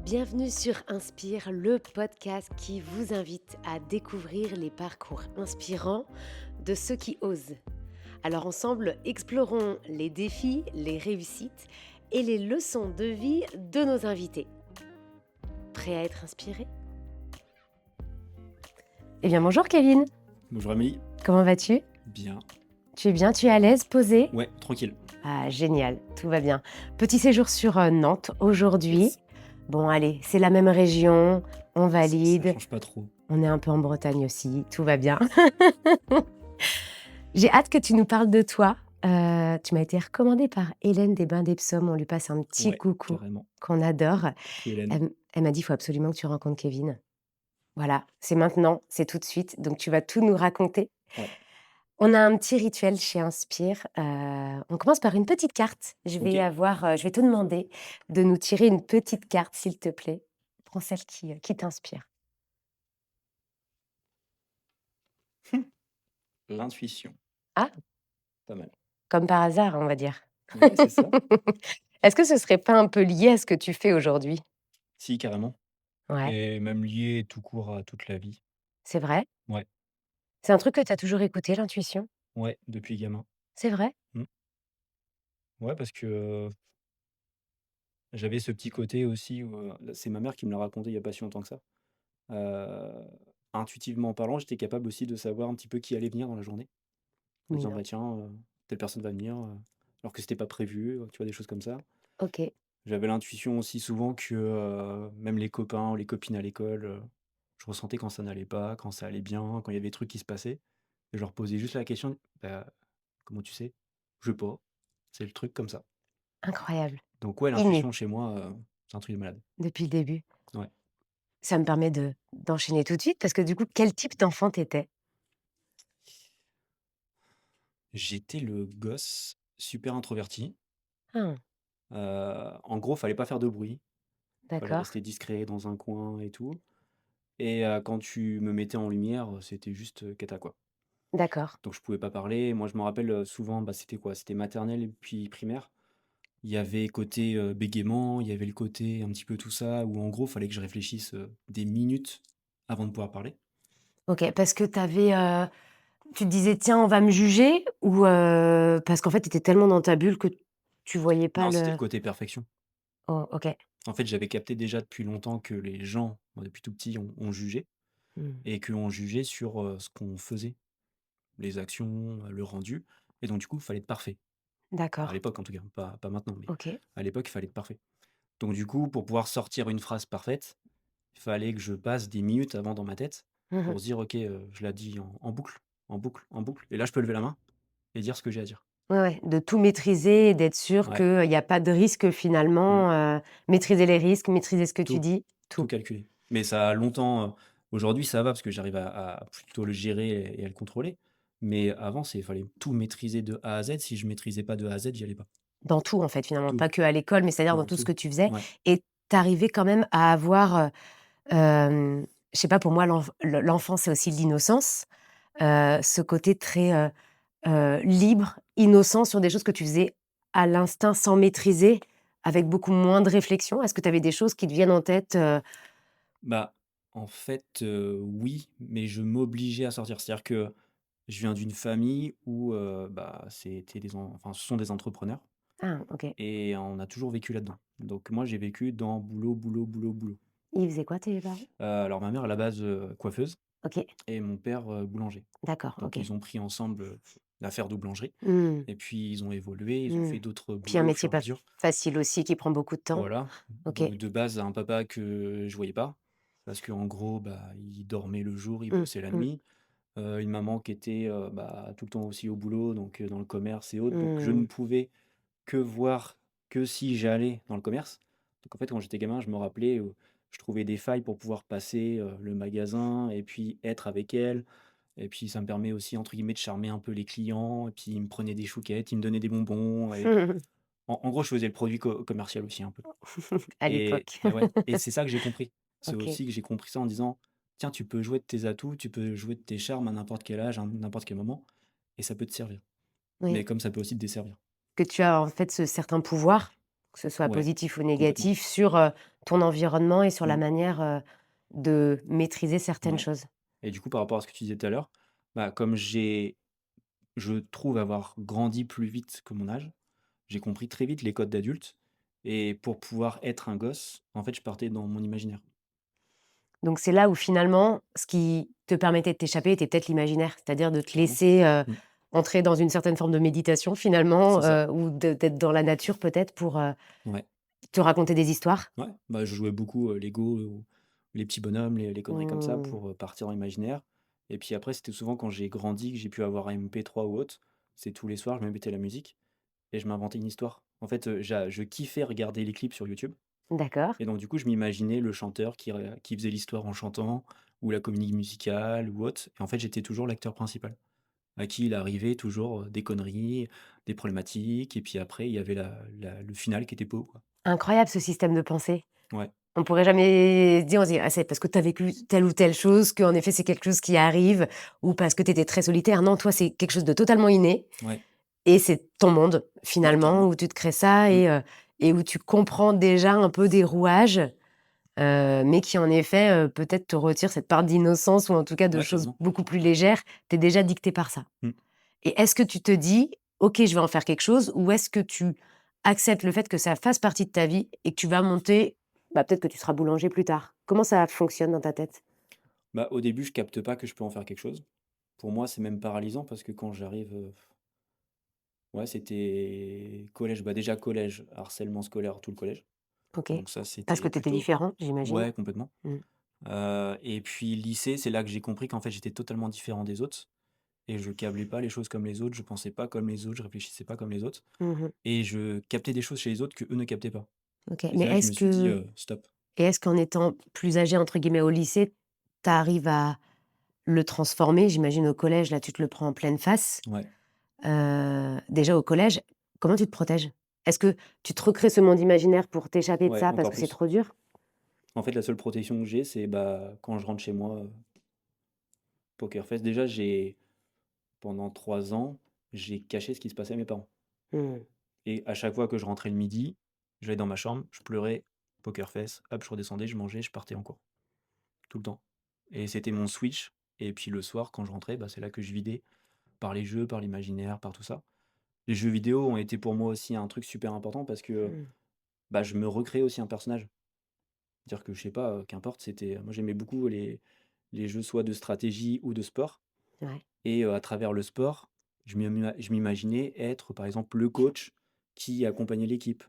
Bienvenue sur Inspire, le podcast qui vous invite à découvrir les parcours inspirants de ceux qui osent. Alors ensemble, explorons les défis, les réussites et les leçons de vie de nos invités. Prêt à être inspiré? Eh bien bonjour Kevin, Bonjour Amélie. comment vas-tu? Bien. Tu es bien, tu es à l'aise, posé? Ouais, tranquille. Ah génial, tout va bien. Petit séjour sur Nantes aujourd'hui. Yes. Bon allez, c'est la même région, on Ça valide. change pas trop. On est un peu en Bretagne aussi, tout va bien. J'ai hâte que tu nous parles de toi. Tu m'as été recommandée par Hélène des Bains des Psaumes. On lui passe un petit Ouais, coucou carrément. qu'on adore. Coucou Hélène. Elle m'a dit: «Il faut absolument que tu rencontres Kevin». Voilà, c'est maintenant, c'est tout de suite, donc tu vas tout nous raconter. Ouais, On a un petit rituel chez Inspire, on commence par une petite carte. ok. Je vais te demander de nous tirer une petite carte, s'il te plaît. Prends celle qui t'inspire. L'intuition, Ah, pas mal. comme par hasard, on va dire. Ouais, c'est ça. Est-ce que ce serait pas un peu lié à ce que tu fais aujourd'hui? Si, carrément. Ouais, Et même lié tout court à toute la vie. c'est vrai? Ouais, C'est un truc que tu as toujours écouté, l'intuition? ouais, depuis gamin. C'est vrai? Mm. Ouais, parce que j'avais ce petit côté aussi où c'est ma mère qui me l'a raconté il y a pas si longtemps que ça. Euh, Intuitivement parlant, j'étais capable aussi de savoir un petit peu qui allait venir dans la journée. En disant, Mignon. bah tiens, telle personne va venir, alors que c'était pas prévu, tu vois, des choses comme ça. OK. J'avais l'intuition aussi souvent que, même les copains ou les copines à l'école, je ressentais quand ça n'allait pas, quand ça allait bien, quand il y avait des trucs qui se passaient et je leur posais juste la question: «Bah, comment tu sais?» «Je sais pas, c'est le truc comme ça». Incroyable. Donc ouais, Inné, l'intuition chez moi, c'est un truc de malade. depuis le début. Ouais. Ça me permet d'enchaîner tout de suite parce que du coup, quel type d'enfant tu étais? J'étais le gosse super introverti, Ah, en gros, fallait pas faire de bruit, fallait d'accord, rester discret dans un coin et tout et quand tu me mettais en lumière, c'était juste, cata, quoi. d'accord. Donc je pouvais pas parler. Moi, je me rappelle, souvent, bah, c'était quoi? C'était maternelle et puis primaire. Il y avait côté, bégaiement, il y avait le côté un petit peu tout ça, où en gros, fallait que je réfléchisse, des minutes avant de pouvoir parler. OK, parce que tu te disais: «Tiens, on va me juger» ou parce qu'en fait, tu étais tellement dans ta bulle que tu voyais pas Non, c'était le le côté perfection. oh, OK. En fait, j'avais capté déjà depuis longtemps que les gens, moi, depuis tout petit, ont jugé Mmh. et qu'on jugeait sur, ce qu'on faisait, les actions, le rendu et donc du coup, il fallait être parfait. À D'accord. l'époque, en tout cas, pas maintenant, mais OK. à l'époque, il fallait être parfait. Donc du coup, pour pouvoir sortir une phrase parfaite, il fallait que je passe des minutes avant dans ma tête Mmh. pour se dire: «OK, je la dis en boucle, en boucle, en boucle» et là, je peux lever la main et dire ce que j'ai à dire. Ouais, ouais, de tout maîtriser et d'être sûr Ouais, qu'il y a pas de risque mmh, finalement, maîtriser les risques, maîtriser ce que tu tout, dis, tout tout. calculé. Mais ça a longtemps, aujourd'hui, ça va parce que j'arrive à plutôt le gérer et à le contrôler. Mais avant, il fallait tout maîtriser de A à Z. Si je maîtrisais pas de A à Z, j'y allais pas. Dans tout en fait finalement, Tout, pas que à l'école, mais c'est-à-dire dans dans tout ce tout. que tu faisais Ouais. et tu arrivais quand même à avoir, je sais pas pour moi l'enfance c'est aussi l'innocence, ce côté très, libre, innocent sur des choses que tu faisais à l'instinct sans maîtriser, avec beaucoup moins de réflexion. Est-ce que tu avais des choses qui te viennent en tête, Bah, en fait, oui, mais je m'obligeais à sortir. C'est-à-dire que je viens d'une famille où, bah, c'était enfin, ce sont des entrepreneurs. Ah OK. Et on a toujours vécu là-dedans. Donc moi, j'ai vécu dans boulot, boulot, boulot, boulot. Ils faisaient quoi tes parents? Alors ma mère à la base, coiffeuse OK, et mon père, boulanger. d'accord, Donc OK. ils ont pris ensemble, l'affaire de boulangerie Mmh, et puis ils ont évolué, ils ont mmh. fait d'autres Puis un boulots au métier fur et à pas mesure. facile aussi qui prend beaucoup de temps. Voilà, OK. donc de base, un papa que je voyais pas parce qu'en gros, bah, il dormait le jour, il Mmh, bossait la mmh, nuit. Une maman qui était, bah, tout le temps aussi au boulot, donc dans le commerce et autres. Donc je ne mmh. pouvais que voir que si j'allais dans le commerce. Donc en fait, quand j'étais gamin, je me rappelais, je trouvais des failles pour pouvoir passer, le magasin et puis être avec elle et puis ça me permet aussi entre guillemets «de charmer un peu les clients» et puis ils me prenaient des chouquettes, ils me donnaient des bonbons et en gros, je faisais le produit commercial aussi un peu À l'époque. et ouais et c'est ça que j'ai compris. C'est OK, aussi que j'ai compris ça en disant: «Tiens, tu peux jouer de tes atouts, tu peux jouer de tes charmes à n'importe quel âge, à n'importe quel moment et ça peut te servir. Mais oui. comme ça peut aussi te desservir». Que tu as en fait ce certain pouvoir, que ce soit Ouais, positif ou complètement. négatif, sur, ton environnement et sur la Mmh, manière, de maîtriser certaines ouais choses. et du coup, par rapport à ce que tu disais tout à l'heure, bah, comme je trouve avoir grandi plus vite que mon âge, j'ai compris très vite les codes d'adulte et pour pouvoir être un gosse, en fait, je partais dans mon imaginaire. Donc c'est là où finalement, ce qui te permettait de t'échapper était peut-être l'imaginaire, c'est-à-dire de te Clairement. laisser, Mmh, entrer dans une certaine forme de méditation c'est finalement, ça. ou d'être dans la nature peut-être pour, Ouais, te raconter des histoires? ouais, bah, je jouais beaucoup, Lego ou les petits bonhommes, les conneries comme ça Mmh. pour, partir dans l'imaginaire et puis après, c'était souvent quand j'ai grandi que j'ai pu avoir un MP3 ou autre, c'est tous les soirs, je me mettais la musique et je m'inventais une histoire. En fait, je kiffais regarder les clips sur YouTube D'accord. et donc du coup, je m'imaginais le chanteur qui faisait l'histoire en chantant ou la comédie musicale ou autre et en fait, j'étais toujours l'acteur principal. À qui il arrivait toujours, des conneries, des problématiques et puis après il y avait le final qui était beau, quoi. Incroyable ce système de pensée. Ouais. On pourrait jamais se dire, on se dit: «Ah c'est parce que tu as vécu telle ou telle chose qu'en effet c'est quelque chose qui arrive ou parce que tu étais très solitaire». Non, toi c'est quelque chose de totalement inné Ouais, et c'est ton monde ouais, finalement clairement. où tu te crées ça Mmh. et où tu comprends déjà un peu des rouages, mais qui en effet, peut-être te retire cette part d'innocence ou en tout cas de Ouais, choses carrément. beaucoup plus légères. Tu es déjà dicté par ça. Mmh. Et est-ce que tu te dis: «OK, je vais en faire quelque chose» ou est-ce que tu acceptes le fait que ça fasse partie de ta vie et que tu vas monter bah, peut-être que tu seras boulanger plus tard? Comment ça fonctionne dans ta tête? Bah, au début, je capte pas que je peux en faire quelque chose. Pour moi, c'est même paralysant parce que quand j'arrive, ouais, c'était collège, bah, déjà collège, harcèlement scolaire tout le collège. OK. Donc ça, Parce que c'était tu étais plutôt différent, j'imagine? ouais, complètement. Mmh. Et puis lycée, c'est là que j'ai compris qu'en fait, j'étais totalement différent des autres et je câblais pas les choses comme les autres, je pensais pas comme les autres, je réfléchissais pas comme les autres Mmh. et je captais des choses chez les autres que eux ne captaient pas. OK. Et Mais c'est là que je est-ce me suis dit, que «Stop». et est-ce qu'en étant plus âgé entre guillemets au lycée, tu arrives à le transformer? J'imagine au collège, là, tu te le prends en pleine face. Ouais, Déjà au collège, comment tu te protèges? Est-ce que tu te recrées ce monde imaginaire pour t'échapper de ouais, ça parce encore que c'est plus. trop dur? En fait, la seule protection que j'ai, c'est, bah, quand je rentre chez moi, poker face. Déjà, pendant 3 ans, j'ai caché ce qui se passait à mes parents Mmh. et à chaque fois que je rentrais le midi, j'allais dans ma chambre, je pleurais, poker face, hop, je redescendais, je mangeais, je partais en cours, tout le temps et c'était mon switch et puis le soir, quand je rentrais, bah, c'est là que je vidais par les jeux, par l'imaginaire, par tout ça. Les jeux vidéo ont été pour moi aussi un truc super important parce que, Mmh. bah, je me recréais aussi un personnage. Dire que je sais pas, qu'importe, moi j'aimais beaucoup les jeux soit de stratégie ou de sport Ouais, et à travers le sport, je m'imaginais être, par exemple, le coach qui accompagnait l'équipe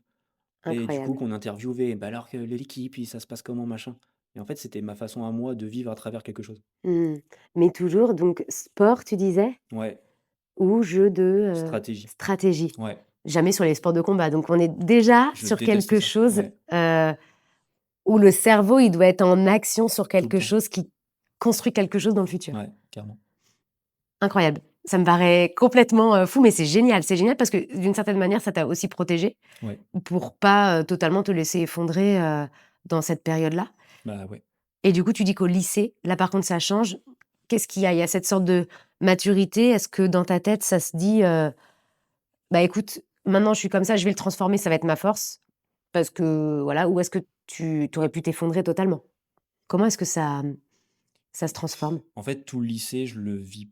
et du coup incroyable. qu'on interviewait: «Bah, alors que l'équipe, ça se passe comment, machin?» Et en fait, c'était ma façon à moi de vivre à travers quelque chose. Mmh. Mais toujours donc sport, tu disais? Ouais, Ou jeu de, stratégie. stratégie? Ouais, Jamais sur les sports de combat, donc on est déjà je sur déteste quelque ça. chose, Ouais, où le cerveau, il doit être en action sur tout le quelque temps. chose qui construit quelque chose dans le futur. Ouais, carrément. Incroyable. Ça me paraît complètement, fou, mais c'est génial. C'est génial parce que d'une certaine manière, ça t'a aussi protégé Ouais, pour pas, totalement te laisser effondrer, dans cette période-là. bah, ouais. Et du coup, tu dis qu'au lycée, là, par contre, ça change. Qu'est-ce qu'il y a? Il y a cette sorte de maturité. Est-ce que dans ta tête, ça se dit, «Bah, écoute, maintenant je suis comme ça, je vais le transformer, ça va être ma force», parce que voilà, ou est-ce que tu aurais pu t'effondrer totalement? Comment est-ce que ça, ça se transforme? En fait, tout le lycée, je le vis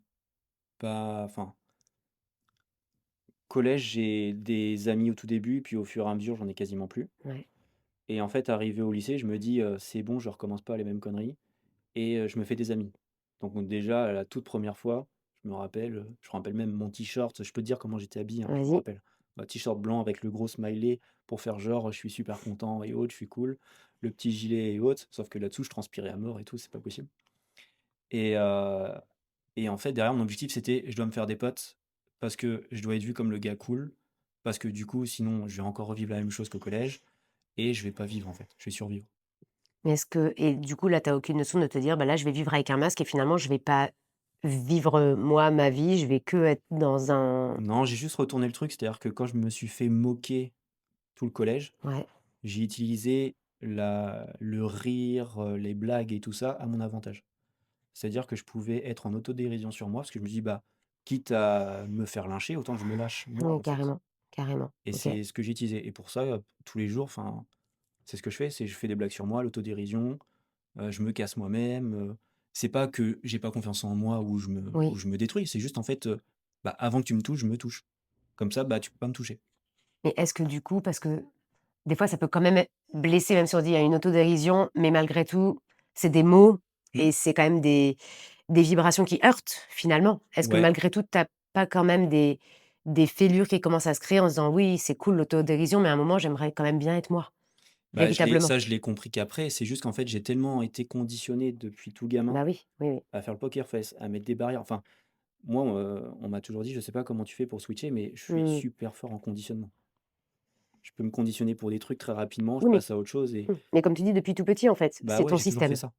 pas enfin, collège, j'ai des amis au tout début, puis au fur et à mesure, j'en ai quasiment plus. Ouais, Et en fait, arrivé au lycée, je me dis, «C'est bon, je recommence pas les mêmes conneries» et je me fais des amis. Donc déjà, la toute première fois, je me rappelle même mon t-shirt, je peux te dire comment j'étais habillé, hein, je me vas-y. rappelle. Un t-shirt blanc avec le gros smiley pour faire genre, je suis super content et autres, je suis cool. Le petit gilet et autres, sauf que là-dessous, je transpirais à mort et tout, c'est pas possible. Et en fait, derrière, mon objectif, c'était: «Je dois me faire des potes parce que je dois être vu comme le gars cool, parce que du coup, sinon, je vais encore revivre la même chose qu'au collège et je vais pas vivre, en fait, je vais survivre». Mais est-ce que et du coup, là, tu as aucune notion de te dire: «Bah, là, je vais vivre avec un masque et finalement, je vais pas vivre, moi, ma vie, je vais que être dans un» Non, j'ai juste retourné le truc, c'est-à-dire que quand je me suis fait moquer tout le collège, ouais, j'ai utilisé le rire, les blagues et tout ça à mon avantage. C'est-à-dire que je pouvais être en autodérision sur moi parce que je me dis: «Bah, quitte à me faire lyncher, autant que je me lâche moi, ouais, en fait». carrément, carrément. et OK. c'est ce que j'utilisais et pour ça, tous les jours, enfin, c'est ce que je fais, c'est je fais des blagues sur moi, l'autodérision, je me casse moi-même, c'est pas que j'ai pas confiance en moi ou Oui. je me détruis, c'est juste en fait, bah, avant que tu me touches, je me touche. Comme ça, bah, tu peux pas me toucher. Mais est-ce que du coup parce que des fois ça peut quand même blesser, même si on dit: «Il y a une autodérision», mais malgré tout, c'est des mots Mmh, et c'est quand même des vibrations qui heurtent finalement. Est-ce que ouais, malgré tout, tu as pas quand même des fêlures qui commencent à se créer en se disant: «Oui, c'est cool l'autodérision, mais à un moment j'aimerais quand même bien être moi», bah, véritablement? je l'ai compris qu'après, c'est juste qu'en fait, j'ai tellement été conditionné depuis tout gamin Bah oui, oui, oui. à faire le poker face, à mettre des barrières. Enfin, moi, on m'a toujours dit: «Je sais pas comment tu fais pour switcher, mais je suis Mmh. super fort en conditionnement». Je peux me conditionner pour des trucs très rapidement, je Oui, mais passe à autre chose et mais comme tu dis depuis tout petit en fait, bah, c'est ouais, ton j'ai toujours fait système. ça.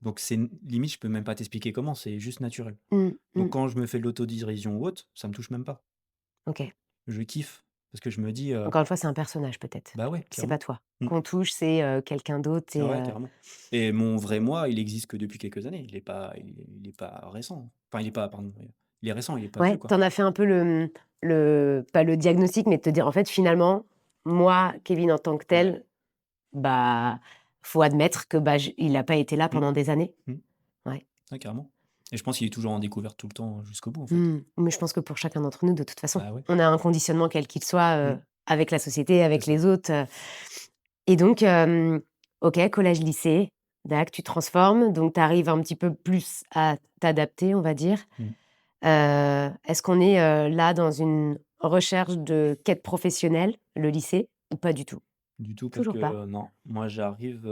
Donc c'est n limite, je peux même pas t'expliquer comment, c'est juste naturel. Mmh, Donc mmh. quand je me fais de l'autodérision ou autre, ça me touche même pas. OK. Je kiffe parce que je me dis, Encore une fois, c'est un personnage peut-être. bah, ouais, C'est pas clairement. toi. Mmh. Qu'on touche, c'est, quelqu'un d'autre Ah et ouais, carrément et mon vrai moi, il existe que depuis quelques années. Il est pas récent. Enfin, il est pas pardon, il est récent, il est pas vieux, ouais, quoi. tu en as fait un peu le pas le diagnostic, mais de te dire: «En fait, finalement, moi, Kevin, en tant que Ouais. tel, bah, faut admettre que, bah, j il a pas été là Mmh. pendant des années». Mmh. Ouais. Ouais, carrément et je pense qu'il est toujours en découverte tout le temps jusqu'au bout, en fait. Mmh. Mais je pense que pour chacun d'entre nous, de toute façon, Bah, ouais. on a un conditionnement quel qu'il soit, Mmh. avec la société, C'est avec ça. les autres, et donc OK, collège, lycée, dac, tu transformes, donc tu arrives un petit peu plus à t'adapter, on va dire. Mmh. Est-ce qu'on est, là dans une recherche de quête professionnelle, le lycée, ou pas du tout? Du tout parce Toujours que, pas? non, moi j'arrive,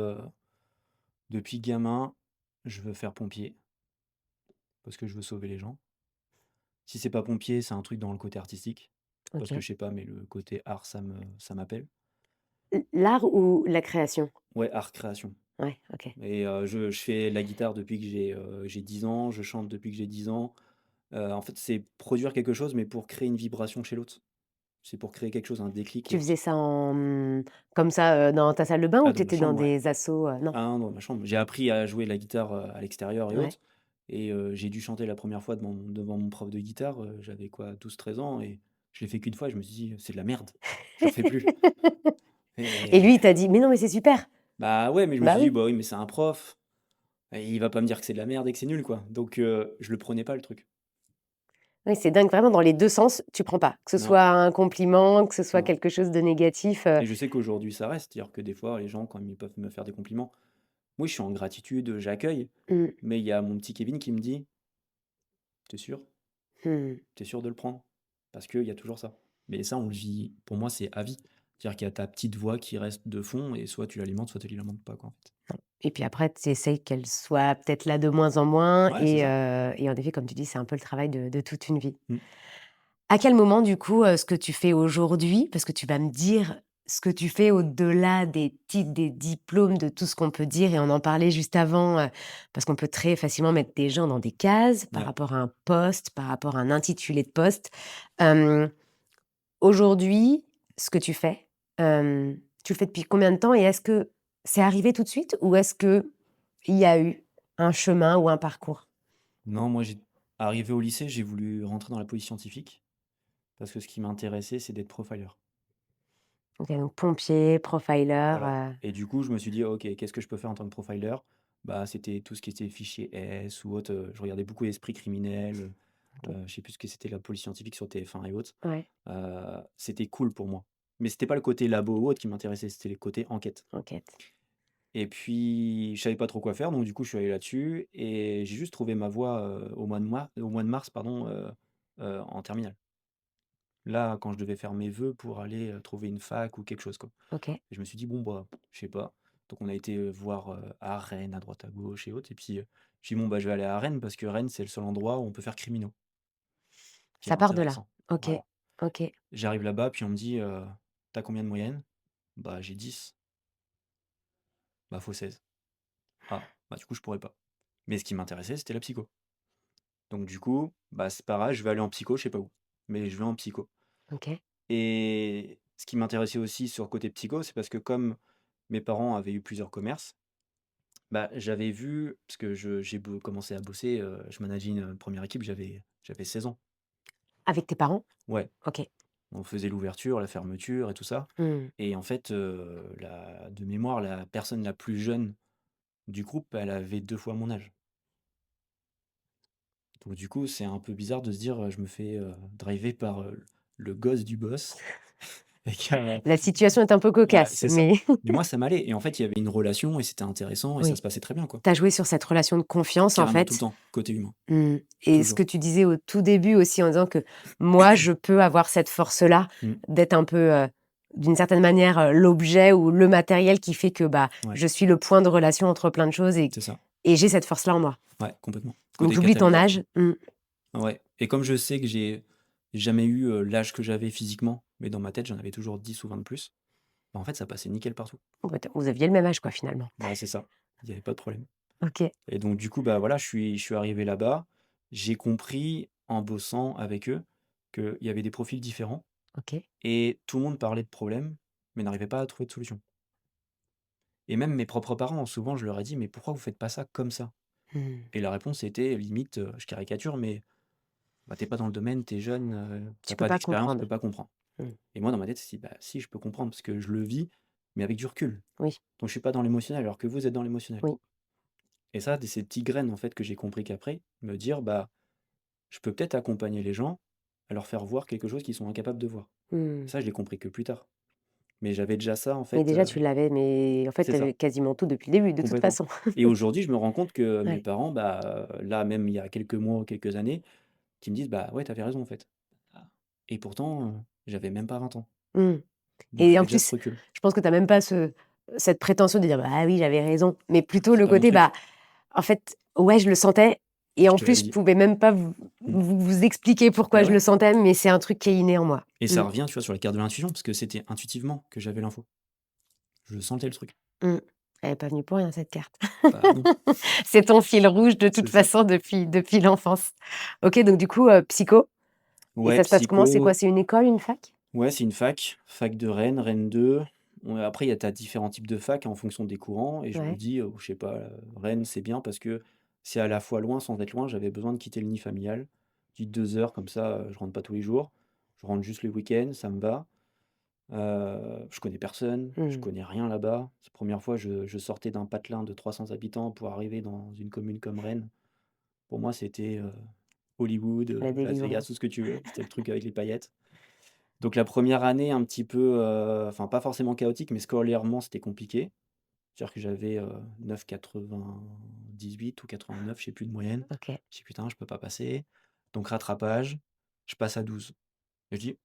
depuis gamin, je veux faire pompier parce que je veux sauver les gens. Si c'est pas pompier, c'est un truc dans le côté artistique parce que OK. je sais pas, mais le côté art, ça m'appelle. L'art ou la création? Ouais, art création Ouais, OK. et je fais la guitare depuis que j'ai 10 ans, je chante depuis que j'ai 10 ans. En fait, c'est produire quelque chose, mais pour créer une vibration chez l'autre. C'est pour créer quelque chose, un déclic, Tu faisais ça comme ça, dans ta salle de bain ou ah tu dans ma étais dans chambre, ouais. des assos, non? Ah non, dans ma chambre. J'ai appris à jouer la guitare, à l'extérieur et Ouais. autres et j'ai dû chanter la première fois devant mon prof de guitare, j'avais quoi 12 13 ans et je l'ai fait qu'une fois, je me suis dit: «C'est de la merde, j'en refais plus» Et lui, et il t'a dit: «Mais non, mais c'est super!» bah, ouais, mais je me Bah suis dit: oui. «Bah, oui, mais c'est un prof et il va pas me dire que c'est de la merde et que c'est nul, quoi». Donc je le prenais pas le truc. Oui, c'est dingue, vraiment dans les 2 sens, tu prends pas. Que ce Non, soit un compliment, que ce soit non quelque chose de négatif, et je sais qu'aujourd'hui ça reste, c'est-à-dire que des fois les gens quand ils peuvent me faire des compliments, oui, je suis en gratitude, j'accueille, mmh, mais il y a mon petit Kevin qui me dit: «Tu sûr? mmh. Tu es sûr de le prendre?» Parce qu'il y a toujours ça. Mais ça, on le vit pour moi, c'est à vie. C'est-à-dire qu'il y a ta petite voix qui reste de fond et soit tu l'alimentes, soit tu l'alimentes pas, quoi, en fait. Et puis après, tu essayes qu'elle soit peut-être là de moins en moins Ouais, c'est ça. et en effet, comme tu dis, c'est un peu le travail de toute une vie. Mmh. À quel moment du coup, ce que tu fais aujourd'hui parce que tu vas me dire ce que tu fais au-delà des titres, des diplômes, de tout ce qu'on peut dire et on en parlait juste avant, parce qu'on peut très facilement mettre des gens dans des cases par Ouais. rapport à un poste, par rapport à un intitulé de poste. Hem, Aujourd'hui, ce que tu le fais depuis combien de temps et est-ce que c'est arrivé tout de suite ou est-ce qu'il y a eu un chemin ou un parcours? Non, moi, j'ai arrivé au lycée, j'ai voulu rentrer dans la police scientifique parce que ce qui m'intéressait, c'est d'être profiler. OK, donc pompier, profiler, Voilà et du coup, je me suis dit: «OK, qu'est-ce que je peux faire en tant que profiler?» Bah, c'était tout ce qui était fichier S ou autre, je regardais beaucoup Esprit criminel, OK, je sais plus ce que c'était la police scientifique sur TF1 et autres. ouais, C'était cool pour moi. Mais c'était pas le côté labo ou autre qui m'intéressait, c'était le côté enquête. enquête. Et puis, je savais pas trop quoi faire, donc du coup, je suis allé là-dessus et j'ai juste trouvé ma voie, au mois de mars, pardon, en terminale. Là, quand je devais faire mes vœux pour aller, trouver une fac ou quelque chose, quoi. OK. Et je me suis dit: «Bon, bah, je sais pas». Donc on a été, voir, à Rennes, à droite à gauche et autres et puis, je dis: «Bon, bah, je vais aller à Rennes parce que Rennes, c'est le seul endroit où on peut faire criminaux, qui est Ça part de là? intéressant». OK, Voilà. OK. J'arrive là-bas, puis on me dit: «Tu combien de moyenne?» «Bah, j'ai 10». «Bah, faut 16». «Ah, bah, du coup, je pourrais pas». Mais ce qui m'intéressait, c'était la psycho. Donc du coup, bah, c'est pas grave, je vais aller en psycho, je sais pas où, mais je vais en psycho. OK. Et ce qui m'intéressait aussi sur le côté psycho, c'est parce que comme mes parents avaient eu plusieurs commerces, bah, j'avais vu, parce que commencé à bosser, je manageais une première équipe, j'avais 16 ans. Avec tes parents? Ouais. OK. On faisait l'ouverture, la fermeture et tout ça Mmh. et en fait, la de mémoire, la personne la plus jeune du groupe, elle avait 2 fois mon âge. Donc du coup, c'est un peu bizarre de se dire, je me fais, driver par, le gosse du boss et que La situation est un peu bah, cocasse, c'est ça. mais Mais moi, ça m'allait et en fait, il y avait une relation et c'était intéressant et ça oui, se passait très bien, quoi. tu as joué sur cette relation de confiance, en Carrément, tout le fait. temps, côté humain, Mmh, et ce toujours. que tu disais au tout début aussi en disant que moi, je peux avoir cette force-là Mmh, d'être un peu, d'une certaine manière, l'objet ou le matériel qui fait que, bah, ouais, je suis le point de relation entre plein de choses c'est ça. et j'ai cette force-là en moi. Ouais, complètement. Donc Côté j'oublie ton catalyseur, âge. quoi. Ouais et comme je sais que j'ai jamais eu, l'âge que j'avais physiquement, mais dans ma tête, j'en avais toujours 10 ou 20 de plus, bah, en fait, ça passait nickel partout. Ouais, tu vous aviez le même âge quoi, finalement. Bah, c'est ça, il y avait pas de problème OK, et donc du coup, bah, voilà, je suis arrivé là-bas. J'ai compris en bossant avec eux qu'il y avait des profils différents OK. et tout le monde parlait de problèmes, mais n'arrivait pas à trouver de solution et même mes propres parents, souvent, je leur ai dit: «Mais pourquoi vous faites pas ça comme ça?» Mmh. et la réponse était limite, je caricature, mais: «Bah, tu pas dans le domaine, t'es jeune, tu Tu peux pas pas d'expérience, tu comprendre. peux pas comprendre». Mmh. Et moi, dans ma tête, c'est: «Bah, si, je peux comprendre parce que je le vis, mais avec du recul. Oui, Donc je suis pas dans l'émotionnel alors que vous êtes dans l'émotionnel» oui. et ça, ces petites graines, en fait, que j'ai compris qu'après, me dire: «Bah, je peux peut-être accompagner les gens, à leur faire voir quelque chose qu'ils sont incapables de voir». Mmh. Ça, je l'ai compris que plus tard. Mais j'avais déjà ça, en Mais fait, déjà tu l'avais, mais en fait, c'est tu ça, avais quasiment tout depuis le début, de toute complètement façon. et aujourd'hui, je me rends compte que mes Ouais. parents, bah, là, même il y a quelques mois, quelques années, qui me disent: «Bah, ouais, tu avais raison, en fait». Ah et pourtant, j'avais même pas 20 ans. Mmh. Donc Et en j'avais déjà ce plus, recul. je pense que tu as même pas cette prétention de dire: «Bah, oui, j'avais raison», mais plutôt C'est le pas mon côté, bah, truc. en fait, ouais, je le sentais et Je en te plus, l'avais je dit. pouvais même pas Mmh. vous expliquer pourquoi Bah, je le ouais. sentais, mais c'est un truc qui est inné en moi. Et Mmh, ça revient, tu vois, sur la carte de l'intuition, parce que c'était intuitivement que j'avais l'info. Je sentais le truc. mmh. Elle est pas venue pour rien cette carte. Bah, non, C'est ton fil rouge de toute c'est ça. façon depuis l'enfance. OK, donc du coup, psycho et Ouais, ça se passe comment? C'est quoi? psycho, C'est une école, une fac? ouais, c'est une fac de Rennes, Rennes 2. Après, il y a tu différents types de facs en fonction des courants et je me Ouais. dis, je sais pas, Rennes, c'est bien parce que c'est à la fois loin sans être loin. J'avais besoin de quitter le nid familial. Je dis 2 heures comme ça, je rentre pas tous les jours. Je rentre juste le week-end, ça me va. Je connais personne, je Mmh. connais rien là-bas. C'est la première fois, je sortais d'un patelin de 300 habitants pour arriver dans une commune comme Rennes. Pour moi, c'était, Hollywood, La Las Vegas, délivrance. tout ce que tu veux. C'était le truc avec les paillettes. Donc la première année un petit peu, enfin pas forcément chaotique, mais scolairement, c'était compliqué. C'est-à-dire que j'avais, 9,98 ou 89, je sais plus de moyenne. OK. Je dis: «Putain, je peux pas passer». Donc rattrapage, je passe à 12. Et je dis: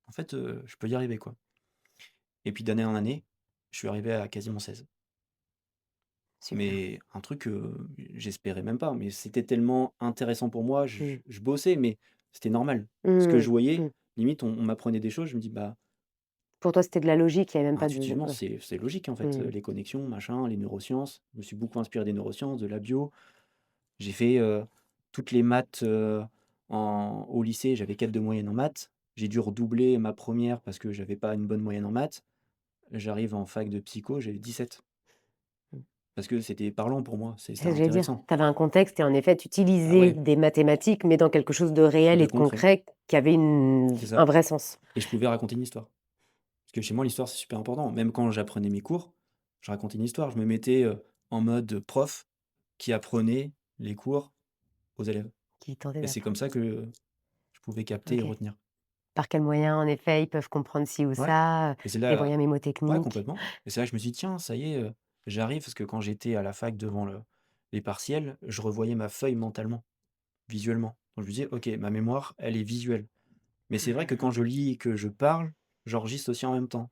«En fait, je peux y arriver, quoi». Et puis d'année en année, je suis arrivé à quasiment 16. Super. Mais un truc que j'espérais même pas, mais c'était tellement intéressant pour moi, Mmh. je bossais, mais c'était normal. Ce que je Mmh. voyais, Mmh. limite, on m'apprenait des choses, je me dis: «Bah, Pour toi, c'était de la logique, il y avait même pas de intuitivement, ouais. c'est logique, en fait, Mmh. les connexions, machin, les neurosciences». Je me suis beaucoup inspiré des neurosciences, de la bio. J'ai fait, toutes les maths, en au lycée, j'avais 4 de moyenne en maths. J'ai dû redoubler ma première parce que j'avais pas une bonne moyenne en maths. J'arrive en fac de psycho, j'ai 17. Mmh. Parce que c'était parlant pour moi, C'est c'était ce que j'allais dire. intéressant. Tu avais un contexte et en effet, tu Bah utilisais ouais, des mathématiques, mais dans quelque chose de réel de et de concret, concret qui avait une c'est un ça vrai sens. et je pouvais raconter une histoire. Parce que chez moi, l'histoire, c'est super important. Même quand j'apprenais mes cours, je racontais une histoire. Je me mettais, en mode prof qui apprenait les cours aux élèves Qui tentait et c'est d'apprendre. comme ça que je pouvais capter et OK. retenir. Par quels moyens, en effet, ils peuvent comprendre ci ou Ouais ça, et c'est les là moyens ouais, mémotechniques. complètement et c'est là que je me suis dit: «Tiens, ça y est, j'arrive» parce que quand j'étais à la fac devant les partiels, je revoyais ma feuille mentalement, visuellement. Donc je me disais: «OK, ma mémoire, elle est visuelle». Mais c'est vrai que quand je lis et que je parle, j'enregistre aussi en même temps.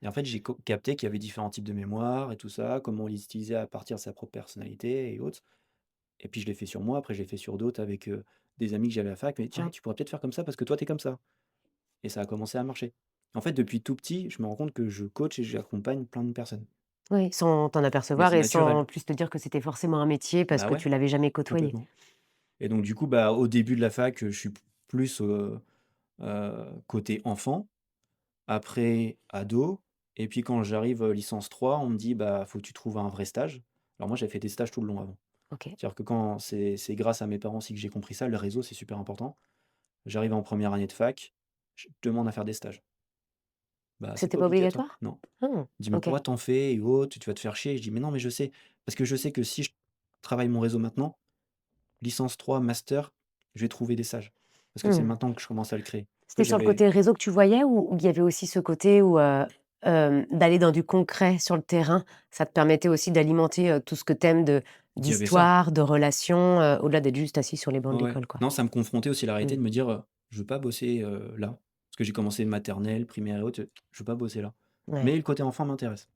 Et en fait, j'ai capté qu'il y avait différents types de mémoire et tout ça, comment on les utilisait à partir de sa propre personnalité et autres. Et puis je l'ai fait sur moi, après je l'ai fait sur d'autres avec des amis que j'avais à la fac. Mais tiens, Ouais. tu pourrais peut-être faire comme ça parce que toi, tu es comme ça. Et ça a commencé à marcher. En fait, depuis tout petit, je me rends compte que je coach et j'accompagne plein de personnes. Oui, sans t'en Mais apercevoir c'est et sans naturel. en plus te dire que c'était forcément un métier parce Bah que ouais, tu l'avais jamais côtoyé. complètement. Et donc, du coup, bah, au début de la fac, je suis plus côté enfant. Après, ado et puis quand j'arrive, licence 3 on me dit: «Bah, faut que tu trouves un vrai stage». Alors moi, j'avais fait des stages tout le long avant. OK. C'est-à-dire que quand c'est grâce à mes parents aussi que j'ai compris ça, le réseau, c'est super important. J'arrive en première année de fac, je demande à faire des stages. Bah, c'est C'était pas pas obligatoire. obligatoire? Non. Ah! Il dit: «Mais OK. pourquoi t'en fais et autres? Tu vas te faire chier». Je dis: «Mais non, mais je sais». Parce que je sais que si je travaille mon réseau maintenant, licence 3 master, je vais trouver des stages. Parce que c'est Mmh. maintenant que je commence à le créer. En fait, C'était sur le j'avais côté réseau que tu voyais ou il y avait aussi ce côté où, d'aller dans du concret sur le terrain, ça te permettait aussi d'alimenter, tout ce que tu aimes de il y avait ça. d'histoire, de relations, au-delà d'être juste assis sur les bancs Ouais, de ouais. l'école, quoi? Non, ça me confrontait aussi à la réalité Mmh. de me dire, «Je veux pas bosser, là». Parce que j'ai commencé maternelle, primaire et autres, je veux pas bosser là. Ouais. Mais le côté enfant m'intéresse.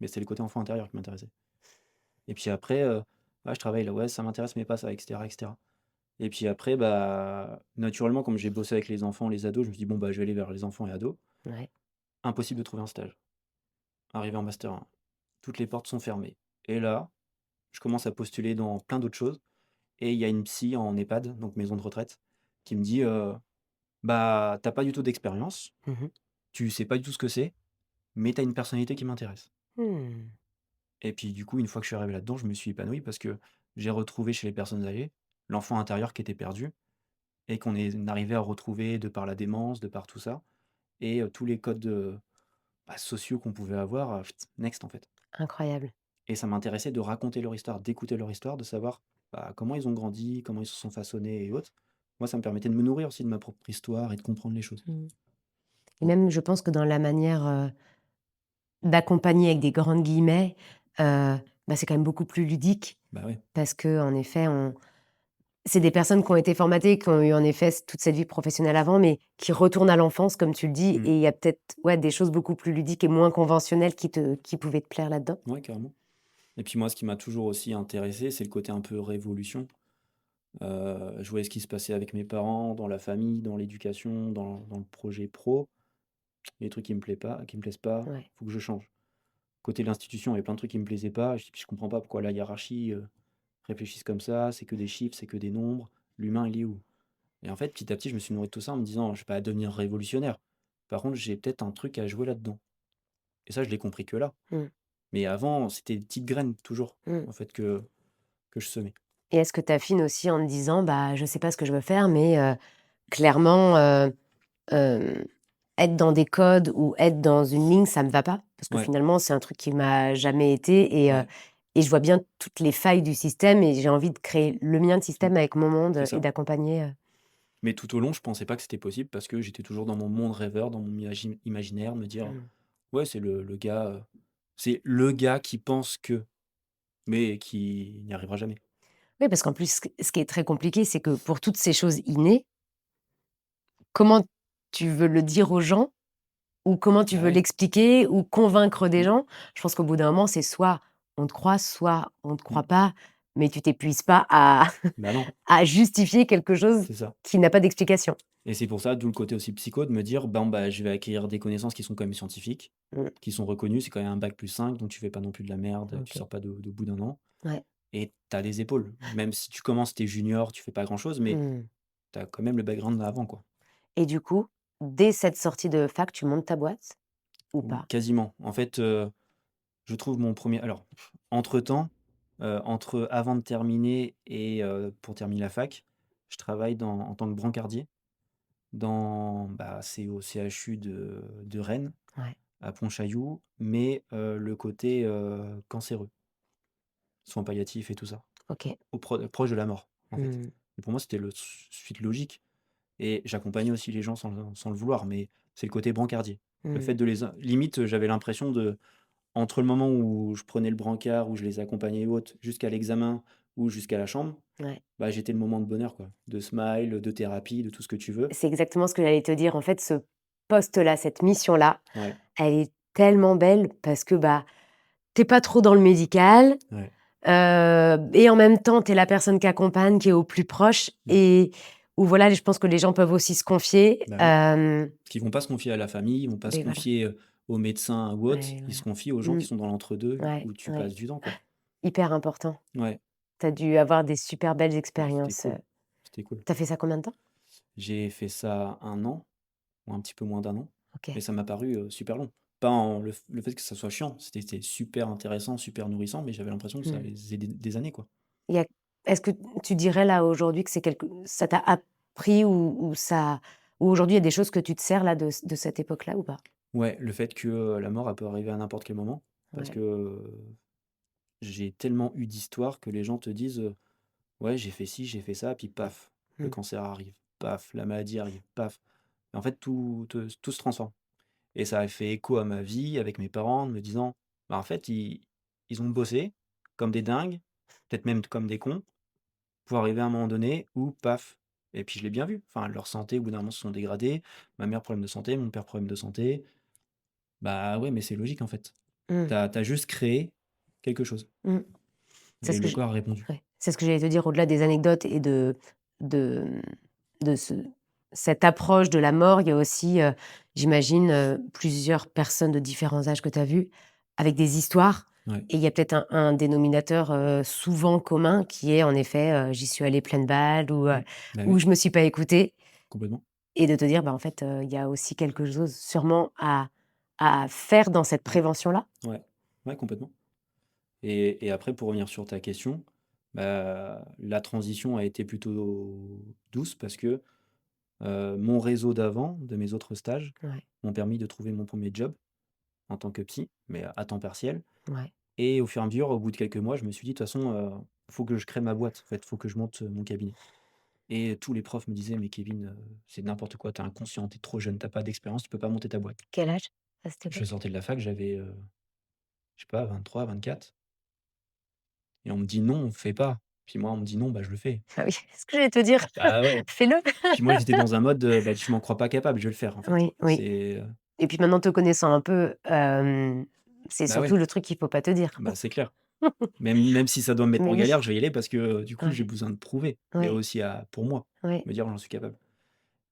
Mais c'est le côté enfant intérieur qui m'intéressait. Et puis après, «Ouais, je travaille là, ouais, ça m'intéresse, mais pas ça» et cetera et cetera. Et puis après, bah, naturellement, comme j'ai bossé avec les enfants, les ados, je me suis dit: «Bon, bah, je vais aller vers les enfants et ados». Ouais. Impossible de trouver un stage. Arrivé en master 1, toutes les portes sont fermées. Et là, je commence à postuler dans plein d'autres choses et il y a une psy en EHPAD, donc maison de retraite, qui me dit, «Bah, tu pas du tout d'expérience, Mmh mh. tu sais pas du tout ce que c'est, mais tu as une personnalité qui m'intéresse». Mmh. Et puis du coup, une fois que je suis arrivé là-dedans, je me suis épanoui parce que j'ai retrouvé chez les personnes âgées l'enfant intérieur qui était perdu et qu'on est arrivé à retrouver de par la démence, de par tout ça et tous les codes, bah, sociaux qu'on pouvait avoir, next en fait. Incroyable. Et ça m'intéressait de raconter leur histoire, d'écouter leur histoire, de savoir, bah, comment ils ont grandi, comment ils se sont façonnés et autres. Moi, ça me permettait de me nourrir aussi de ma propre histoire et de comprendre les choses. Mmh. Et même je pense que dans la manière, d'accompagner avec des grandes guillemets, bah, c'est quand même beaucoup plus ludique Bah, ouais. parce qu'en effet on c'est des personnes qui ont été formatées, qui ont eu en effet toute cette vie professionnelle avant, mais qui retournent à l'enfance comme tu le dis Mmh. et il y a peut-être, ouais, des choses beaucoup plus ludiques et moins conventionnelles qui pouvaient te plaire là-dedans? Ouais, carrément. Et puis moi, ce qui m'a toujours aussi intéressé, c'est le côté un peu révolution. Je voyais ce qui se passait avec mes parents, dans la famille, dans l'éducation, dans le projet pro. Les trucs qui me plaisent pas, Ouais. faut que je change. Côté de l'institution, il y avait plein de trucs qui me plaisaient pas. Je comprends pas pourquoi la hiérarchie, réfléchissent comme ça, c'est que des chiffres, c'est que des nombres. L'humain, il est où? Et en fait, petit à petit, je me suis nourri de tout ça en me disant: «Je vais pas devenir révolutionnaire. Par contre, j'ai peut-être un truc à jouer là-dedans». Et ça, je l'ai compris que là. Mmh. Mais avant, c'était des petites graines toujours, Mmh. en fait, que je semais. Et est-ce que tu affines aussi en te disant: «Bah, je sais pas ce que je veux faire, mais clairement, hem, être dans des codes ou être dans une ligne, ça me va pas?» parce que Ouais, finalement, c'est un truc qui m'a jamais été ouais, et je vois bien toutes les failles du système et j'ai envie de créer le mien de mmh, système avec mon monde, c'est et ça. d'accompagner, Mais tout au long, je pensais pas que c'était possible parce que j'étais toujours dans mon monde rêveur, dans mon imaginaire, me dire: mmh. «Ouais, c'est le gars qui pense que», mais qui n'y arrivera jamais. Oui, parce qu'en plus, ce qui est très compliqué, c'est que pour toutes ces choses innées, comment tu veux le dire aux gens ou comment tu Bah, veux ouais, l'expliquer ou convaincre des mmh, gens? Je pense qu'au bout d'un moment, c'est soit on te croit, soit on te mmh, croit pas, mais tu t'épuises pas à bah, non, à justifier quelque chose c'est ça. qui n'a pas d'explication. Et c'est pour ça, d'où le côté aussi psycho de me dire: «Bon, bah, je vais acquérir des connaissances qui sont quand même scientifiques, Mmh, qui sont reconnues». C'est quand même un bac+5, donc tu fais pas non plus de la merde, tu OK. sors pas de bout d'un an Ouais. et tu as les épaules. Même si tu commences, tu es junior, tu fais pas grand-chose, mais Mmh. tu as quand même le background avant, quoi. Et du coup, dès cette sortie de fac, tu montes ta boîte ou Oui, pas? quasiment. En fait, je trouve mon premier. Alors, entre-temps, entre avant de terminer et pour terminer la fac, je travaille en tant que brancardier c'est au CHU de Rennes, Ouais, à Pontchaillou, mais le côté, cancéreux, soins palliatifs et tout ça, OK. proche de la mort, en fait. Mmh. Et pour moi, c'était le suite logique et j'accompagnais aussi les gens sans le vouloir, mais c'est le côté brancardier. Le Mmh. fait de les in limite, j'avais l'impression de entre le moment où je prenais le brancard, où je les accompagnais et autres, jusqu'à l'examen ou jusqu'à la chambre, Ouais. bah, j'étais le moment de bonheur, quoi, de smile, de thérapie, de tout ce que tu veux. C'est exactement ce que j'allais te dire. En fait, ce poste-là, cette mission-là, Ouais, elle est tellement belle parce que, bah, tu es pas trop dans le médical, ouais, et en même temps, tu es la personne qui accompagne, qui est au plus proche mmh, et où voilà, je pense que les gens peuvent aussi se confier, bah, oui. Parce qu'ils vont pas se confier à la famille, ils vont pas se beh, voilà. confier, aux médecins ou autres, Ouais, ils se voilà. confient aux gens Mmh. qui sont dans l'entre-deux, Ouais, où tu ouais. passes du temps, quoi. Hyper important. Ouais, Tu as dû avoir des super belles ouais, c'était expériences, cool, c'était cool. Tu as fait ça combien de temps? J'ai fait ça 1 an ou un petit peu moins d'1 an, mais OK. ça m'a paru, super long. Pas en le fait que ça soit chiant, c'était super intéressant, super nourrissant, mais j'avais l'impression que ça Mmh. faisait des années, quoi. Il y a Est-ce que tu dirais là aujourd'hui que c'est quelque ça t'a appris ou ça Ou aujourd'hui, il y a des choses que tu te sers là de cette époque-là ou pas? Ouais, le fait que, la mort, elle peut arriver à n'importe quel moment parce Ouais. que, j'ai tellement eu d'histoires que les gens te disent, «Ouais, j'ai fait ci, j'ai fait ça», puis paf, le Mmh. cancer arrive, paf, la maladie arrive, paf. Et en fait, tout se transforme et ça a fait écho à ma vie avec mes parents, en me disant: «Bah, en fait, ils ont bossé comme des dingues, peut-être même comme des cons, pour arriver à un moment donné où paf». Et puis je l'ai bien vu. Enfin, leur santé, au bout d'un moment, se sont dégradées. Ma mère, problème de santé, mon père, problème de santé. Bah, ouais, mais c'est logique, en fait. Mmh. T'as juste créé quelque chose Mmh. C'est et ce que le j corps a répondu. ouais, c'est ce que j'allais te dire au-delà des anecdotes et de, de cette approche de la mort, il y a aussi, j'imagine, plusieurs personnes de différents âges que tu as vues avec des histoires Ouais. et il y a peut-être un dénominateur, souvent commun qui est en effet, «J'y suis allée pleine balle» Mmh. Bah, ou oui, «Je me suis pas écoutée» complètement. et de te dire, bah, en fait, il y a aussi quelque chose sûrement à faire dans cette Ouais, prévention-là? ouais, ouais, complètement. Et après pour revenir sur ta question, bah, la transition a été plutôt douce parce que, mon réseau d'avant, de mes autres stages, Ouais, m'ont permis de trouver mon premier job en tant que psy, mais à temps partiel. ouais. Et au fur et à mesure, au bout de quelques mois, je me suis dit: «De toute façon, faut que je crée ma boîte, en fait, faut que je monte, mon cabinet». Et tous les profs me disaient: «Mais Kevin, c'est n'importe quoi, tu es inconscient, tu es trop jeune, tu as pas d'expérience, tu peux pas monter ta boîte». Quel âge à cette Je époque? sortais de la fac, j'avais, je sais pas 23-24 et on me dit: «Non, fais pas». Puis moi, on me dit: «Non», bah, je le fais. Ah oui, c'est ce que j'allais te dire. Bah, ouais. Fais-le. Puis moi, j'étais dans un mode, bah, tu m'en crois pas capable, je vais le faire, en fait. Oui, oui. C'est, Et puis maintenant te connaissant un peu, c'est bah, ouais, surtout le truc qu'il faut pas te dire. bah, c'est clair. Même si ça doit me mettre Mais en oui, galère, je vais y aller parce que, du coup, j'ai ouais, besoin de prouver et ouais, aussi à pour moi, ouais. me dire: «J'en suis capable».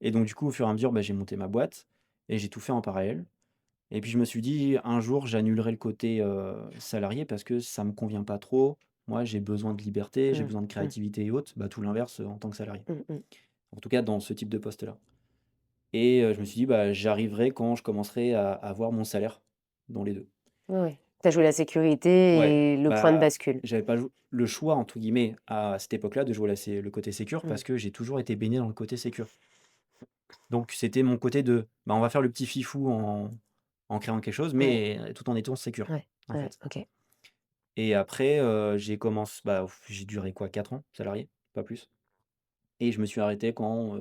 Et donc du coup, au fur et à mesure, bah, j'ai monté ma boîte et j'ai tout fait en parallèle. Et puis je me suis dit: «Un jour, j'annulerai le côté, salarié parce que ça me convient pas trop. Moi, j'ai besoin de liberté, j'ai Mmh, besoin de mmh, créativité et autres». Bah, tout l'inverse, en tant que salarié. mmh mh. En tout cas, dans ce type de poste-là. Et je me suis dit: «Bah, j'arriverai quand je commencerai à avoir mon salaire dans les 2». Ouais, ouais. Tu as joué la Ouais, sécurité et le point de bah, bascule. j'avais pas le choix entre guillemets à cette époque-là de jouer le côté sécure Mmh. parce que j'ai toujours été baigné dans le côté sécure. Donc c'était mon côté de, bah, on va faire le petit fifou en créant quelque chose, Ouais, mais tout en étant sécure, ouais, en ouais, fait. OK. Et après, bah, j'ai duré quoi? 4 ans salarié, pas plus. Et je me suis arrêté quand,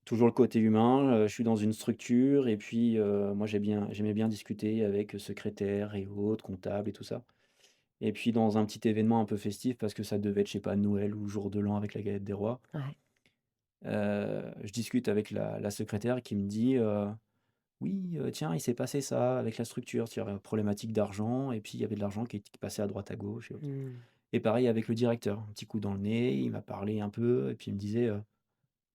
toujours le côté humain, je suis dans une structure et puis, moi j'aimais bien discuter avec, secrétaire et autres, comptables et tout ça. Et puis dans un petit événement un peu festif parce que ça devait être, je sais pas, Noël ou jour de l'an avec la galette des rois, Ouais. je discute avec la secrétaire qui me dit, «Oui, tiens, il s'est passé ça avec la structure». Il y aurait problématique d'argent et puis il y avait de l'argent qui passait à droite à gauche et autres. Mmh. Et pareil avec le directeur, un petit coup dans le nez, il m'a parlé un peu et puis il me disait,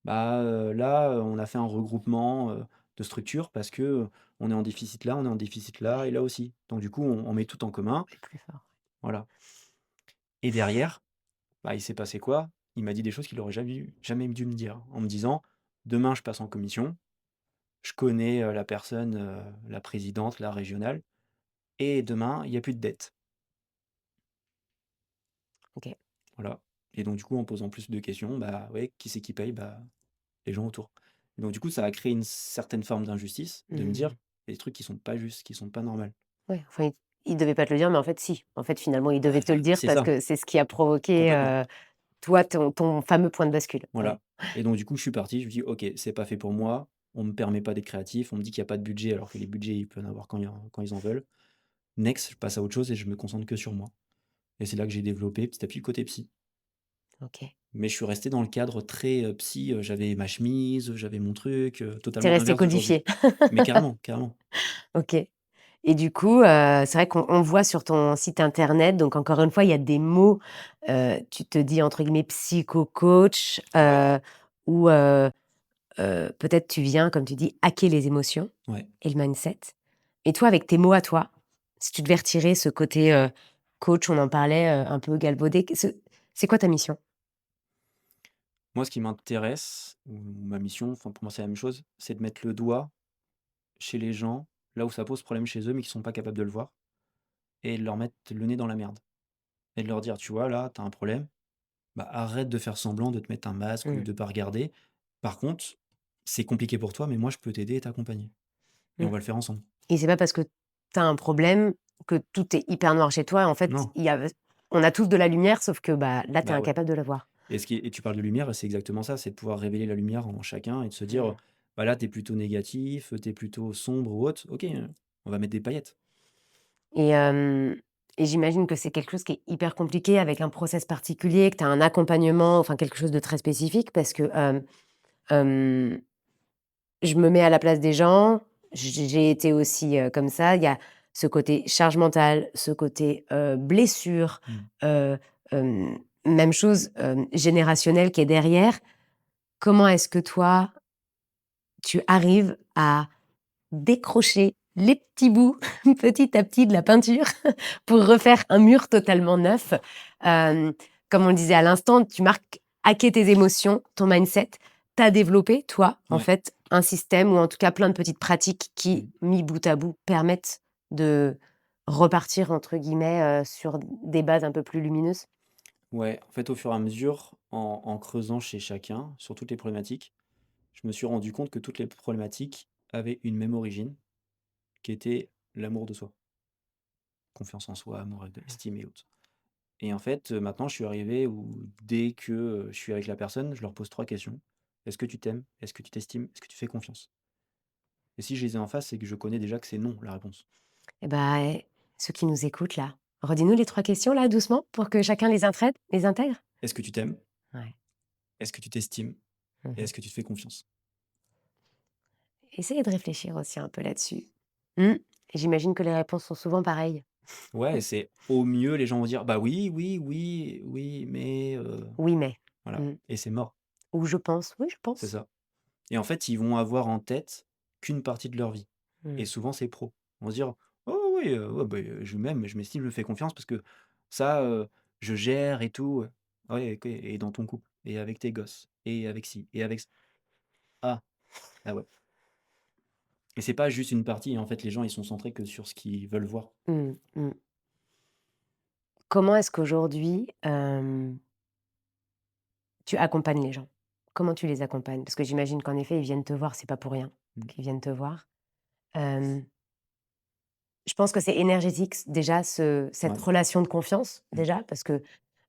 «Bah, là, on a fait un regroupement, de structures parce que, on est en déficit là, on est en déficit là et là aussi. Donc du coup, on met tout en commun». C'est plus fort. Voilà. Et derrière, bah, il s'est passé quoi? Il m'a dit des choses qu'il aurait jamais dû me dire, en me disant: «Demain, je passe en commission, je connais, la personne, la présidente, la régionale et demain, il y a plus de dette». OK. Voilà. Et donc du coup, en posant plus de questions, bah, ouais, qui c'est qui paye? Bah, les gens autour. Et donc du coup, ça a créé une certaine forme d'injustice, de me Mmh. dire: «Il y a des trucs qui sont pas justes, qui sont pas normales». Ouais, enfin, il devait pas te le dire, mais en fait si. En fait, finalement, il devait Bah, te le dire c'est parce ça, que c'est ce qui a provoqué, complètement. toi, ton fameux point de bascule. Ouais. Voilà. Et donc du coup, je suis parti, je me dis: «OK, c'est pas fait pour moi, on me permet pas d'être créatif, on me dit qu'il y a pas de budget alors que les budgets, il peut y en avoir quand ils en veulent. Next, je passe à autre chose et je me concentre que sur moi». Et c'est là que j'ai développé petit à petit le côté psy. OK. Mais je suis resté dans le cadre très, psy, j'avais ma chemise, j'avais mon truc, Tu totalement resté l'inverse d'aujourd'hui. codifié. Mais carrément, carrément. OK. Et du coup, c'est vrai qu'on voit sur ton site internet, donc encore une fois, il y a des mots, tu te dis entre guillemets «psycho-coach», Ouais, ou peut-être tu viens, comme tu dis, hacker les émotions ouais. et le mindset. Et toi, avec tes mots à toi, si tu devais retirer ce côté, coach, on en parlait, un peu galvaudé, c'est quoi ta mission? Moi, ce qui m'intéresse, ou ma mission, enfin pour moi c'est la même chose, c'est de mettre le doigt chez les gens, là où ça pose problème chez eux, mais qui sont pas capables de le voir et de leur mettre le nez dans la merde et de leur dire: «Tu vois là, tu as un problème, bah, arrête de faire semblant de te mettre un masque ou Mmh. de pas regarder. Par contre, c'est compliqué pour toi, mais moi, je peux t'aider et t'accompagner et Mmh. on va le faire ensemble. Et c'est pas parce que tu as un problème que tout est hyper noir chez toi. En fait, Non, on a tous de la lumière, sauf que, bah, là, tu es bah, ouais incapable de la voir. et tu parles de lumière et c'est exactement ça, c'est de pouvoir révéler la lumière en chacun et de se dire: Mmh. «Bah, là, tu es plutôt négatif, tu es plutôt sombre ou autre. OK, on va mettre des paillettes». Et hem et j'imagine que c'est quelque chose qui est hyper compliqué avec un process particulier, que tu as un accompagnement, enfin quelque chose de très spécifique parce que, hem, je me mets à la place des gens, j'ai été aussi, comme ça. Il y a ce côté charge mentale, ce côté, blessure, Mmh. heu, même chose, générationnelle qui est derrière. Comment est-ce que toi, tu arrives à décrocher les petits bouts, petit à petit de la peinture pour refaire un mur totalement neuf? Hem, Comme on le disait à l'instant, tu marques hacker tes émotions, ton mindset. Tu as développé, toi, en Ouais. fait, un système ou en tout cas plein de petites pratiques qui, Mmh. mis bout à bout, permettent de «repartir» entre guillemets, sur des bases un peu plus lumineuses? Ouais, en fait, au fur et à mesure, en creusant chez chacun, sur toutes les problématiques, je me suis rendu compte que toutes les problématiques avaient une même origine, qui était l'amour de soi. Confiance en soi, amour de estime et autres. Et en fait, maintenant, je suis arrivé où dès que, je suis avec la personne, je leur pose 3 questions. Est-ce que tu t'aimes? Est-ce que tu t'estimes? Est-ce que tu fais confiance? Et si je les ai en face, c'est que je connais déjà que c'est non, la réponse. Et bah, ceux qui nous écoutent là, redis-nous les 3 questions là, doucement, pour que chacun les intègre? Est-ce que tu t'aimes? Ouais. Est-ce que tu t'estimes? Et Mmh. est-ce que tu te fais confiance? Essayez de réfléchir aussi un peu là-dessus. Mmh. Et j'imagine que les réponses sont souvent pareilles. Ouais, c'est au mieux, les gens vont dire: «Bah oui, oui, oui, oui, mais Oui, mais. voilà Mmh. et c'est mort, Ou je pense. Oui, je c'est pense. ça. Et en fait, ils vont avoir en tête qu'une partie de leur vie Mmh. et souvent c'est pro. Ils vont se dire: «Oh oui, ouais, beh, je m'aime, je m'estime, je me fais confiance parce que ça, je gère et tout». Ouais, OK et dans ton couple et avec tes gosses et avec ci et avec ç ah, ah ouais et c'est pas juste une partie, en fait, les gens, ils sont centrés que sur ce qu'ils veulent voir. Mmh. Mmh. Comment est-ce qu'aujourd'hui, tu accompagnes les gens? Comment tu les accompagnes? Parce que j'imagine qu'en effet, ils viennent te voir, c'est pas pour rien Mmh, qu'ils viennent te voir. Hem, je pense que c'est énergétique déjà cette ouais, relation de confiance mmh, déjà parce que,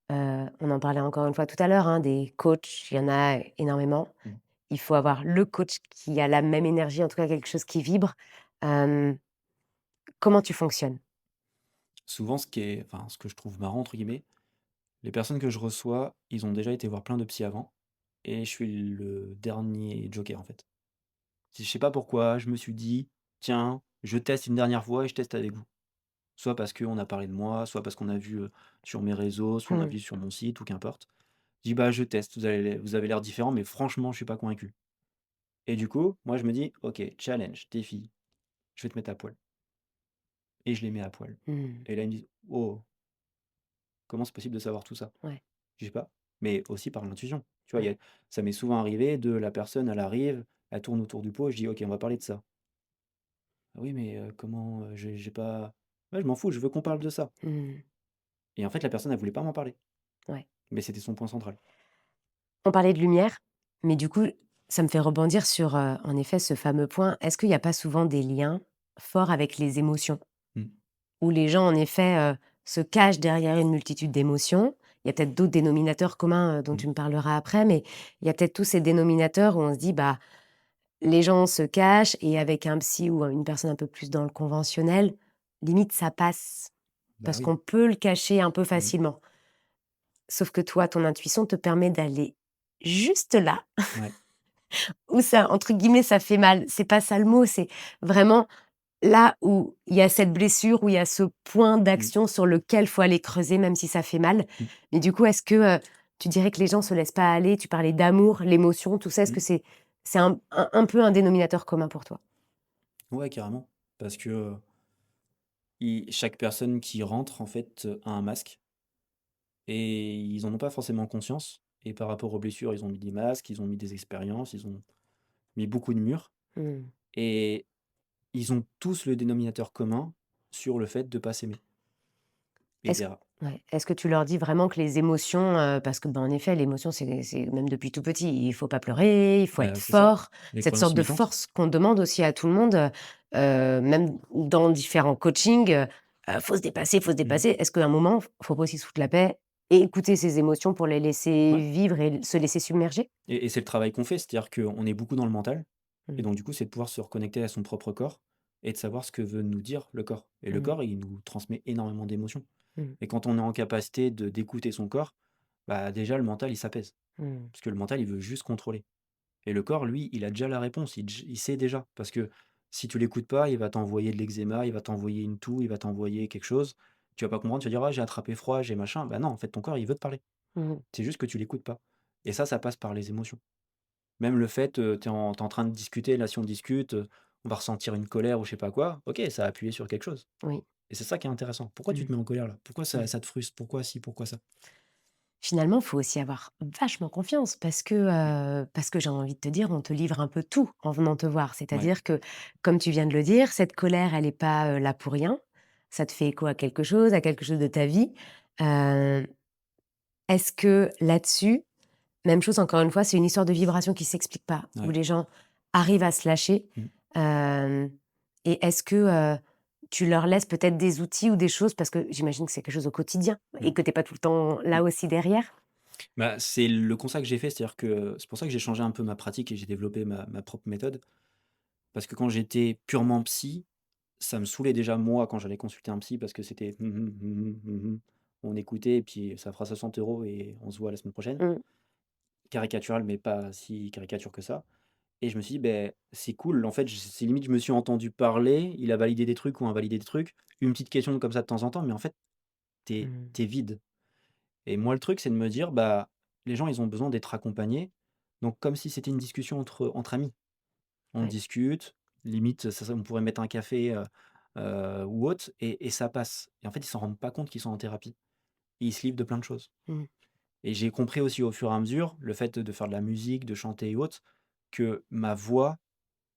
on en parlait encore une fois tout à l'heure, hein, des coachs, il y en a énormément. mmh. Il faut avoir le coach qui a la même énergie, en tout cas quelque chose qui vibre. Hem, Comment tu fonctionnes? Souvent, ce que je trouve «marrant» entre guillemets, les personnes que je reçois, ils ont déjà été voir plein de psy avant et je suis le dernier joker, en fait. Je sais pas pourquoi, je me suis dit: «Tiens, je teste une dernière fois et je teste avec vous». Soit parce qu'on a parlé de moi, soit parce qu'on a vu, sur mes réseaux, soit on a Mmh. vu sur mon site ou qu'importe. Je dis: «Bah, je teste, vous avez l'air différent, mais franchement, je suis pas convaincu». Et du coup, moi, je me dis: «OK, challenge, défi, je vais te mettre à poil» et je les mets à poil. Mmh. Et là, ils me disent: «Oh, comment c'est possible de savoir tout ça?» Ouais, Je sais pas, mais aussi par l'intuition. Tu vois, ouais. ça m'est souvent arrivé de la personne, elle arrive, elle tourne autour du pot et je dis: «OK, on va parler de ça». «Ah oui, mais comment, j'ai pas» «Ouais, je m'en fous, je veux qu'on parle de ça» Mmh. et en fait, la personne, elle voulait pas m'en parler, Ouais. mais c'était son point central. On parlait de lumière, mais du coup, ça me fait rebondir sur, en effet, ce fameux point. Est-ce qu'il y a pas souvent des liens forts avec les émotions? Mmh, Où les gens, en effet, se cachent derrière une multitude d'émotions. Il y a peut-être d'autres dénominateurs communs, dont mmh, tu me parleras après, mais il y a peut-être tous ces dénominateurs où on se dit: «Bah, les gens se cachent» et avec un psy ou une personne un peu plus dans le conventionnel, limite ça passe, bah parce oui, qu'on peut le cacher un peu mmh, facilement. Sauf que toi, ton intuition te permet d'aller juste là ouais, où ça, entre guillemets, «ça fait mal». C'est pas ça le mot, c'est vraiment là où il y a cette blessure, où il y a ce point mmh, d'action sur lequel faut aller creuser même si ça fait mal. mmh, Mais du coup, est-ce que, tu dirais que les gens se laissent pas aller? Tu parlais d'amour, l'émotion, tout ça, est-ce mmh. que c'est un peu un dénominateur commun pour toi? Ouais, carrément, parce que, chaque personne qui rentre, en fait, a un masque et ils en ont pas forcément conscience et par rapport aux blessures, ils ont mis des masques, ils ont mis des expériences, ils ont mis beaucoup de murs Mmh. et ils ont tous le dénominateur commun sur le fait de pas s'aimer et Est-ce d'err Ouais. Est-ce que tu leur dis vraiment que les émotions, parce que, ben, en effet, l'émotion, c'est même depuis tout petit, il faut pas pleurer, il faut être C'est ça, fort, les cette croyances sorte de limitantes. force qu'on demande aussi à tout le monde, même dans différents coachings, faut se Mmh. dépasser. Est-ce qu'à un moment, faut pas aussi se foutre la paix et écouter ses émotions pour les laisser Ouais, vivre et se laisser submerger? et c'est le travail qu'on fait, c'est-à-dire qu'on est beaucoup dans le mental et Mmh. donc du coup, c'est de pouvoir se reconnecter à son propre corps et de savoir ce que veut nous dire le corps et le Mmh. corps, il nous transmet énormément d'émotions Mmh. et quand on est en capacité d'écouter son corps, bah, déjà le mental, il s'apaise. Mmh. Parce que le mental, il veut juste contrôler et le corps, lui, il a déjà la réponse, il sait déjà parce que si tu l'écoutes pas, il va t'envoyer de l'eczéma, il va t'envoyer une toux, il va t'envoyer quelque chose. Tu vas pas comprendre, tu vas dire: «Ah, j'ai attrapé froid, j'ai machin». Bah non, en fait, ton corps, il veut te parler. Mmh. C'est juste que tu l'écoutes pas et ça passe par les émotions. Même le fait, tu es en train de discuter, là, si on discute, on va ressentir une colère ou je sais pas quoi. OK, ça a appuyé sur quelque chose Oui. et c'est ça qui est intéressant. Pourquoi tu Mmh. te mets en colère là? Pourquoi Mmh. ça te frustre? Pourquoi ci? Pourquoi ça? Finalement, faut aussi avoir vachement confiance Mmh. parce que j'ai envie de te dire, on te livre un peu tout en venant te voir. Ouais. C'est-à-dire que, comme tu viens de le dire, cette colère, elle est pas, là pour rien. Ça te fait écho à quelque chose de ta vie. Heu, est-ce que là-dessus, même chose encore une fois, c'est une histoire de vibration qui s'explique pas, où Ouais. les gens arrivent à se lâcher? Mmh. Hem et est-ce que, tu leur laisses peut-être des outils ou des choses parce que j'imagine que c'est quelque chose au quotidien Mmh. et que tu es pas tout le temps Mmh. là aussi derrière? Bah, c'est le constat que j'ai fait, c'est-à-dire que c'est pour ça que j'ai changé un peu ma pratique et j'ai développé ma propre méthode. Parce que quand j'étais purement psy, ça me saoulait déjà moi quand j'allais consulter un psy parce que c'était on écoutait et puis ça fera 60 € et on se voit la semaine prochaine. Mmh. Caricatural, mais pas si caricature que ça. Et je me suis dit: ben c'est cool, en fait, c'est limite je me suis entendu parler, il a validé des trucs ou invalidé des trucs, une petite question comme ça de temps en temps, mais en fait, Mmh. t'es vide. Et moi, le truc, c'est de me dire: «Bah, les gens, ils ont besoin d'être accompagnés», donc comme si c'était une discussion entre amis. On Ouais. discute, limite, on pourrait mettre un café, ou autre et ça passe. Et en fait, ils s'en rendent pas compte qu'ils sont en thérapie. Et ils se livrent de plein de choses. Mmh. Et j'ai compris aussi au fur et à mesure, le fait de faire de la musique, de chanter et autres, que ma voix,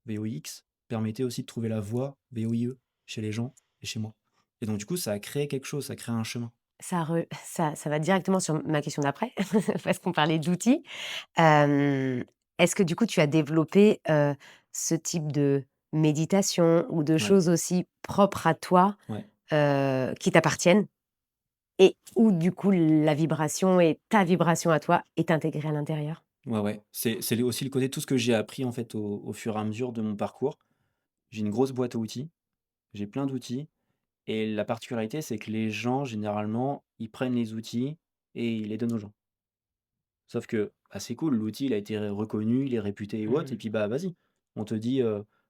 VOX, permettait aussi de trouver la voix, VOIE, chez les gens et chez moi. Et donc du coup, ça a créé quelque chose, ça a créé un chemin. Ça va directement sur ma question d'après, parce qu'on parlait d'outils. Hem, est-ce que du coup tu as développé, ce type de méditation ou de Ouais, choses aussi propres à toi, ouais, qui t'appartiennent et où du coup la vibration et ta vibration à toi est intégrée à l'intérieur? ouais, ouais. C'est aussi le côté tout ce que j'ai appris en fait au fur et à mesure de mon parcours. J'ai une grosse boîte à outils, j'ai plein d'outils et la particularité, c'est que les gens généralement, ils prennent les outils et ils les donnent aux gens. Sauf que, bah, c'est cool, l'outil, il a été reconnu, il est réputé et autres et Mmh. puis, bah, vas-y. On te dit,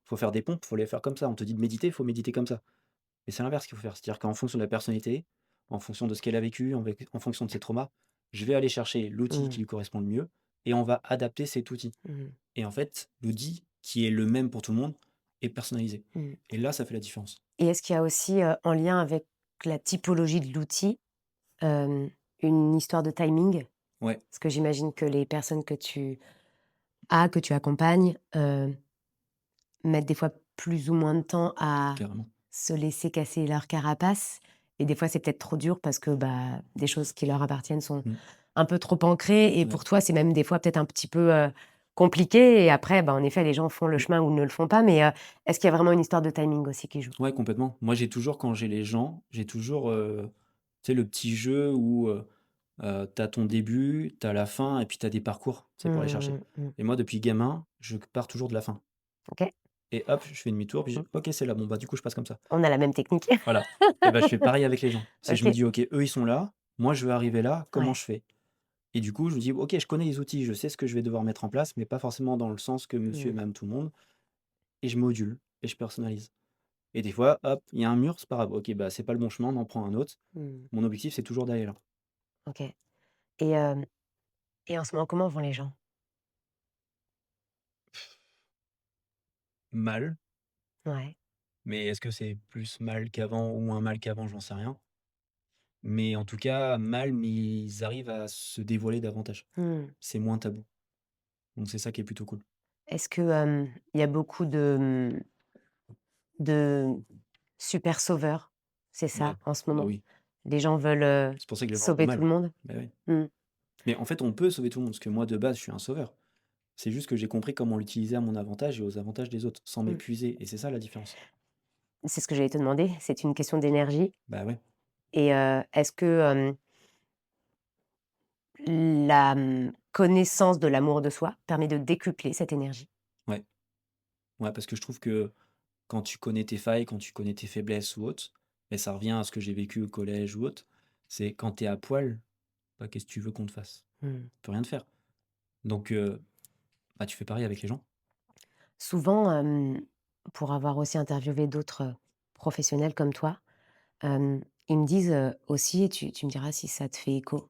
faut faire des pompes, faut les faire comme ça. On te dit de méditer, faut méditer comme ça. Et c'est l'inverse qu'il faut faire. C'est-à-dire qu'en fonction de la personnalité, en fonction de ce qu'elle a vécu, en fonction de ses traumas, je vais aller chercher l'outil qui Mmh. lui correspond le mieux et on va adapter cet outil. Mmh. Et en fait, l'outil qui est le même pour tout le monde est personnalisé. Mmh. Et là, ça fait la différence. Et est-ce qu'il y a aussi, en lien avec la typologie de l'outil, hem, une histoire de timing? Ouais, Parce que j'imagine que les personnes que tu accompagnes, mettent des fois plus ou moins de temps à carrément. se laisser casser leur carapace et des fois, c'est peut-être trop dur parce que, bah, des choses qui leur appartiennent sont Mmh, un peu trop ancrées et ouais. pour toi, c'est même des fois peut-être un petit peu, compliqué et après, bah, en effet, les gens font le Mmh. chemin ou ne le font pas mais, est-ce qu'il y a vraiment une histoire de timing aussi qui joue? Ouais, complètement. Moi, j'ai toujours quand j'ai les gens, j'ai toujours, tu sais, le petit jeu où, tu ton début, t'as la fin et puis t'as des parcours, tu sais, pour aller chercher. Mmh mh. Et moi, depuis gamin, je pars toujours de la fin OK. et hop, je fais demi-tour, puis je Mmh. dis: «OK, c'est là, bon, bah, du coup, je passe comme ça». On a la même technique. Voilà et bah, je fais pareil avec les gens. C'est je me OK. dis: «OK, eux, ils sont là, moi, je veux arriver là, comment Ouais. je fais?» Et du coup, je me dis: «OK, je connais les outils, je sais ce que je vais devoir mettre en place, mais pas forcément dans le sens que monsieur et Mmh. madame tout le monde» et je module et je personnalise. Et des fois, hop, il y a un mur, c'est pas grave. OK, bah, c'est pas le bon chemin, on en prend un autre. Mmh. Mon objectif, c'est toujours d'aller là. OK et et en ce moment, comment vont les gens? Mal, Ouais. mais est-ce que c'est plus mal qu'avant ou moins mal qu'avant? J'en sais rien. Mais en tout cas, mal, mais ils arrivent à se dévoiler davantage. Mmh. C'est moins tabou. Donc c'est ça qui est plutôt cool. Est-ce que, il y a beaucoup de super sauveurs? C'est ça, Ouais, en ce bah moment? oui. Les gens veulent, C'est pour ça que les gens ont sauver tout mal. le monde. Bah, oui. Mmh. Mais en fait, on peut sauver tout le monde, parce que moi, de base, je suis un sauveur. C'est juste que j'ai compris comment l'utiliser à mon avantage et aux avantages des autres, sans Mmh. m'épuiser et c'est ça la différence. C'est ce que j'allais te demander, c'est une question d'énergie Bah, ouais, et est-ce que, la, connaissance de l'amour de soi permet de décupler cette énergie? ouais, ouais, parce que je trouve que quand tu connais tes failles, quand tu connais tes faiblesses ou autres, et ça revient à ce que j'ai vécu au collège ou autre, c'est quand tu es à poil, bah, qu'est-ce que tu veux qu'on te fasse? Mmh. On peut rien te faire. Donc bah, tu fais pareil avec les gens. Souvent, pour avoir aussi interviewé d'autres, professionnels comme toi, ils me disent, aussi et tu me diras si ça te fait écho,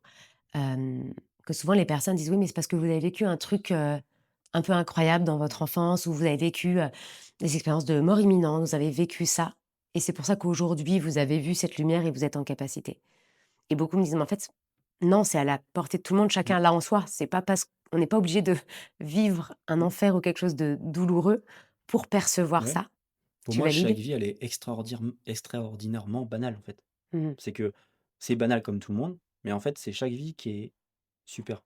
que souvent les personnes disent: «Oui, mais c'est parce que vous avez vécu un truc, un peu incroyable dans votre enfance ou vous avez vécu, des expériences de mort imminente, vous avez vécu ça et c'est pour ça qu'aujourd'hui vous avez vu cette lumière et vous êtes en capacité». Et beaucoup me disent: «Mais en fait, non, c'est à la portée de tout le monde, Mmh, chacun l'a en soi. C'est pas parce on n'est pas obligé de vivre un mmh, enfer ou quelque chose de douloureux pour percevoir ouais. ça». Pour Tu moi, chaque valides? vie, elle est extraordinairement banale, en fait. Mmh. C'est que c'est banal comme tout le monde, mais en fait, c'est chaque vie qui est super.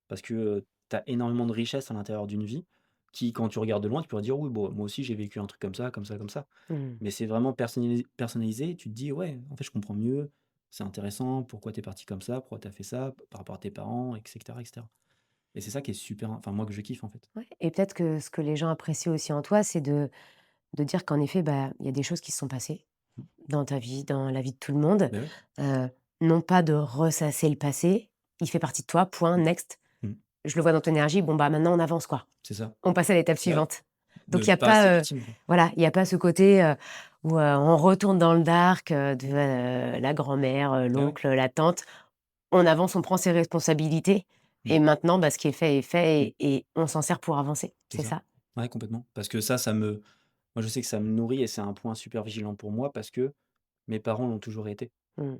Parce que, tu as énormément de richesse à l'intérieur d'une vie qui, quand tu regardes de loin, tu pourrais dire: «Oui, bon, moi aussi j'ai vécu un truc comme ça, comme ça, comme ça». Mmh. Mais c'est vraiment personnalisé, tu te dis: «Ouais, en fait, je comprends mieux, c'est intéressant, pourquoi tu es parti comme ça, pourquoi tu as fait ça, par rapport à tes parents» et cetera et cetera. Et c'est ça qui est super enfin moi que je kiffe, en fait. Ouais et peut-être que ce que les gens apprécient aussi en toi, c'est de dire qu'en effet, bah, il y a des choses qui se sont passées Mmh. dans ta vie, dans la vie de tout le monde. Bah, ouais. Heu, non pas de ressasser le passé, il fait partie de toi, point, Mmh. next. Mmh. Je le vois dans ton énergie, bon, bah, maintenant on avance, quoi. C'est ça. On passe à l'étape Bah, ouais, suivante. de Donc il y a pas rester pas, victime, quoi. voilà, il y a pas ce côté, où, on retourne dans le dark, de, la grand-mère, Bah, ouais. l'oncle, la tante. On avance, on prend ses responsabilités Mmh. et maintenant, bah, ce qui est fait Mmh. et on s'en sert pour avancer, C'est c'est ça. ça? Ouais, complètement. Parce que ça me moi, je sais que ça me nourrit et c'est un point super vigilant pour moi parce que mes parents l'ont toujours été. Mmh.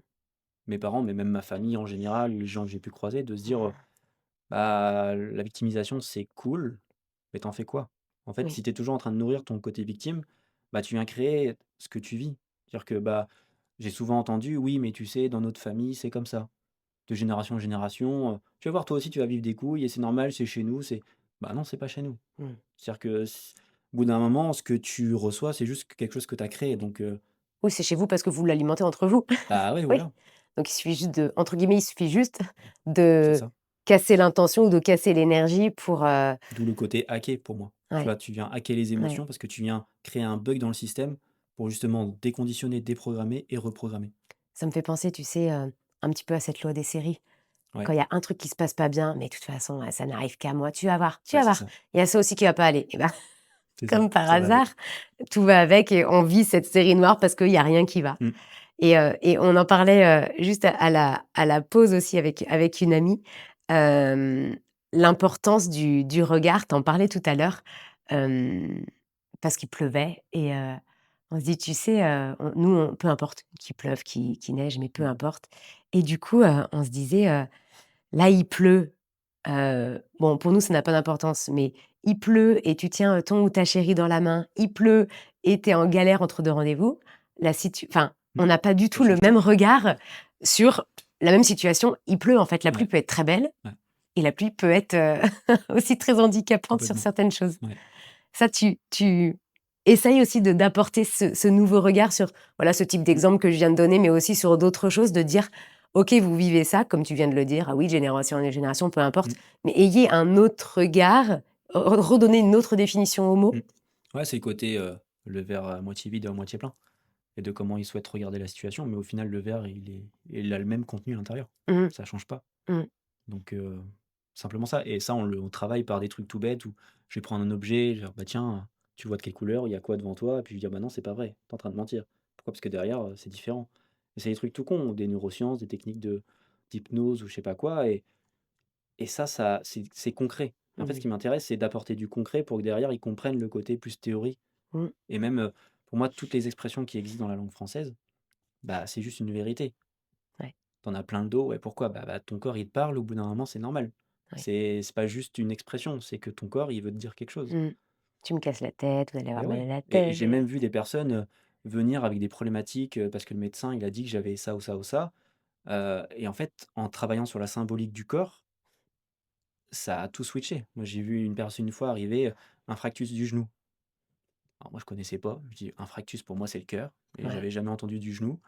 Mes parents, mais même ma famille en général, les gens que j'ai pu croiser, de se dire, bah, la victimisation, c'est cool, mais tu en fais quoi? En fait, Oui. si tu es toujours en train de nourrir ton côté victime, bah, tu viens créer ce que tu vis. C'est-à-dire que, bah, j'ai souvent entendu: «Oui, mais tu sais, dans notre famille, c'est comme ça, de génération en génération, tu vas voir, toi aussi, tu vas vivre des couilles et c'est normal, c'est chez nous, c'est» bah, non, c'est pas chez nous. Mmh. C'est-à-dire que au bout d'un moment, ce que tu reçois, c'est juste quelque chose que tu as créé donc Oui, c'est chez vous parce que vous l'alimentez entre vous. bah, ouais, Oui. voilà, Donc il suffit juste de entre guillemets, «il suffit juste» c'est de ça. casser l'intention ou de casser l'énergie pour, D'où le côté hacker pour moi. Tu ouais, vois, tu viens hacker les ouais. émotions parce que tu viens créer un bug dans le système pour justement déconditionner, déprogrammer et reprogrammer. Ça me fait penser, tu sais, un petit peu à cette loi des séries. Ouais, Quand il y a un truc qui se passe pas bien, mais de toute façon, ça n'arrive qu'à moi, tu vas voir, tu bah, vas c'est voir. ça, Il y a ça aussi qui va pas aller et ben, c'est ça, comme par ça va hasard, avec. tout va avec et on vit cette série noire parce qu'il y a rien qui va Mmh, et on en parlait, juste à la pause aussi avec une amie, hem, l'importance du regard. Tu en parlais tout à l'heure, hem, parce qu'il pleuvait et on se dit: «Tu sais, on nous, on peu importe qu'il pleuve, qu'il neige, mais peu mmh, importe» et du coup, on se disait, «Là, il pleut». Bon, pour nous, ça n'a pas d'importance, mais il pleut et tu tiens, ton ou ta chérie dans la main, il pleut et tu es en galère entre 2 rendez-vous. Enfin, mmh, on n'a pas du ça tout le change tout. même regard sur la même situation. Il pleut, en fait, la pluie Ouais, peut être très belle ouais, et la pluie peut être, aussi très handicapante sur complètement. certaines choses. Ouais. Ça, tu essayes aussi de d'apporter ce nouveau regard sur, voilà, ce type Mmh, d'exemple que je viens de donner, mais aussi sur d'autres choses, de dire: «OK, vous vivez ça, comme tu viens de le dire, ah oui, génération en génération, peu importe, mmh, mais ayez un autre regard, redonner une autre définition au mmh. mot». Ouais, c'est le côté, le verre à moitié vide et à moitié plein et de comment ils souhaitent regarder la situation, mais au final, le verre, il a le même contenu à l'intérieur. Mmh, Ça change pas. mmh, Donc simplement ça et ça on travaille par des trucs tout bêtes où je vais prendre un objet, genre: «Bah tiens, tu vois de quelle couleur? Il y a quoi devant toi?» et puis je vais dire: «Bah non, c'est pas vrai, tu es en train de mentir». Pourquoi? Parce que derrière, c'est différent et c'est des trucs tout cons, des neurosciences, des techniques de d'hypnose ou je sais pas quoi et ça c'est concret. En fait, ce mmh, qui m'intéresse, c'est d'apporter du concret pour que derrière, ils comprennent le côté plus théorie mmh, et même, pour moi, toutes les expressions qui existent dans la langue française, bah, c'est juste une vérité. ouais, T'en as plein le dos, ouais, pourquoi? Bah, ton corps, il te parle, au bout d'un moment, c'est normal. ouais, C'est pas juste une expression, c'est que ton corps, il veut te dire quelque chose. mmh. Tu me casses la tête, vous allez Et avoir mal à ouais la et tête, j'ai même vu des personnes, venir avec des problématiques, parce que le médecin, il a dit que j'avais ça ou ça ou ça. Et en fait, en travaillant sur la symbolique du corps, ça a tout switché. Moi, j'ai vu une personne une fois arriver, un fractus du genou. Alors moi, je connaissais pas. Je dis: «Un fractus pour moi, c'est le cœur» et Ouais, j'avais jamais entendu du genou.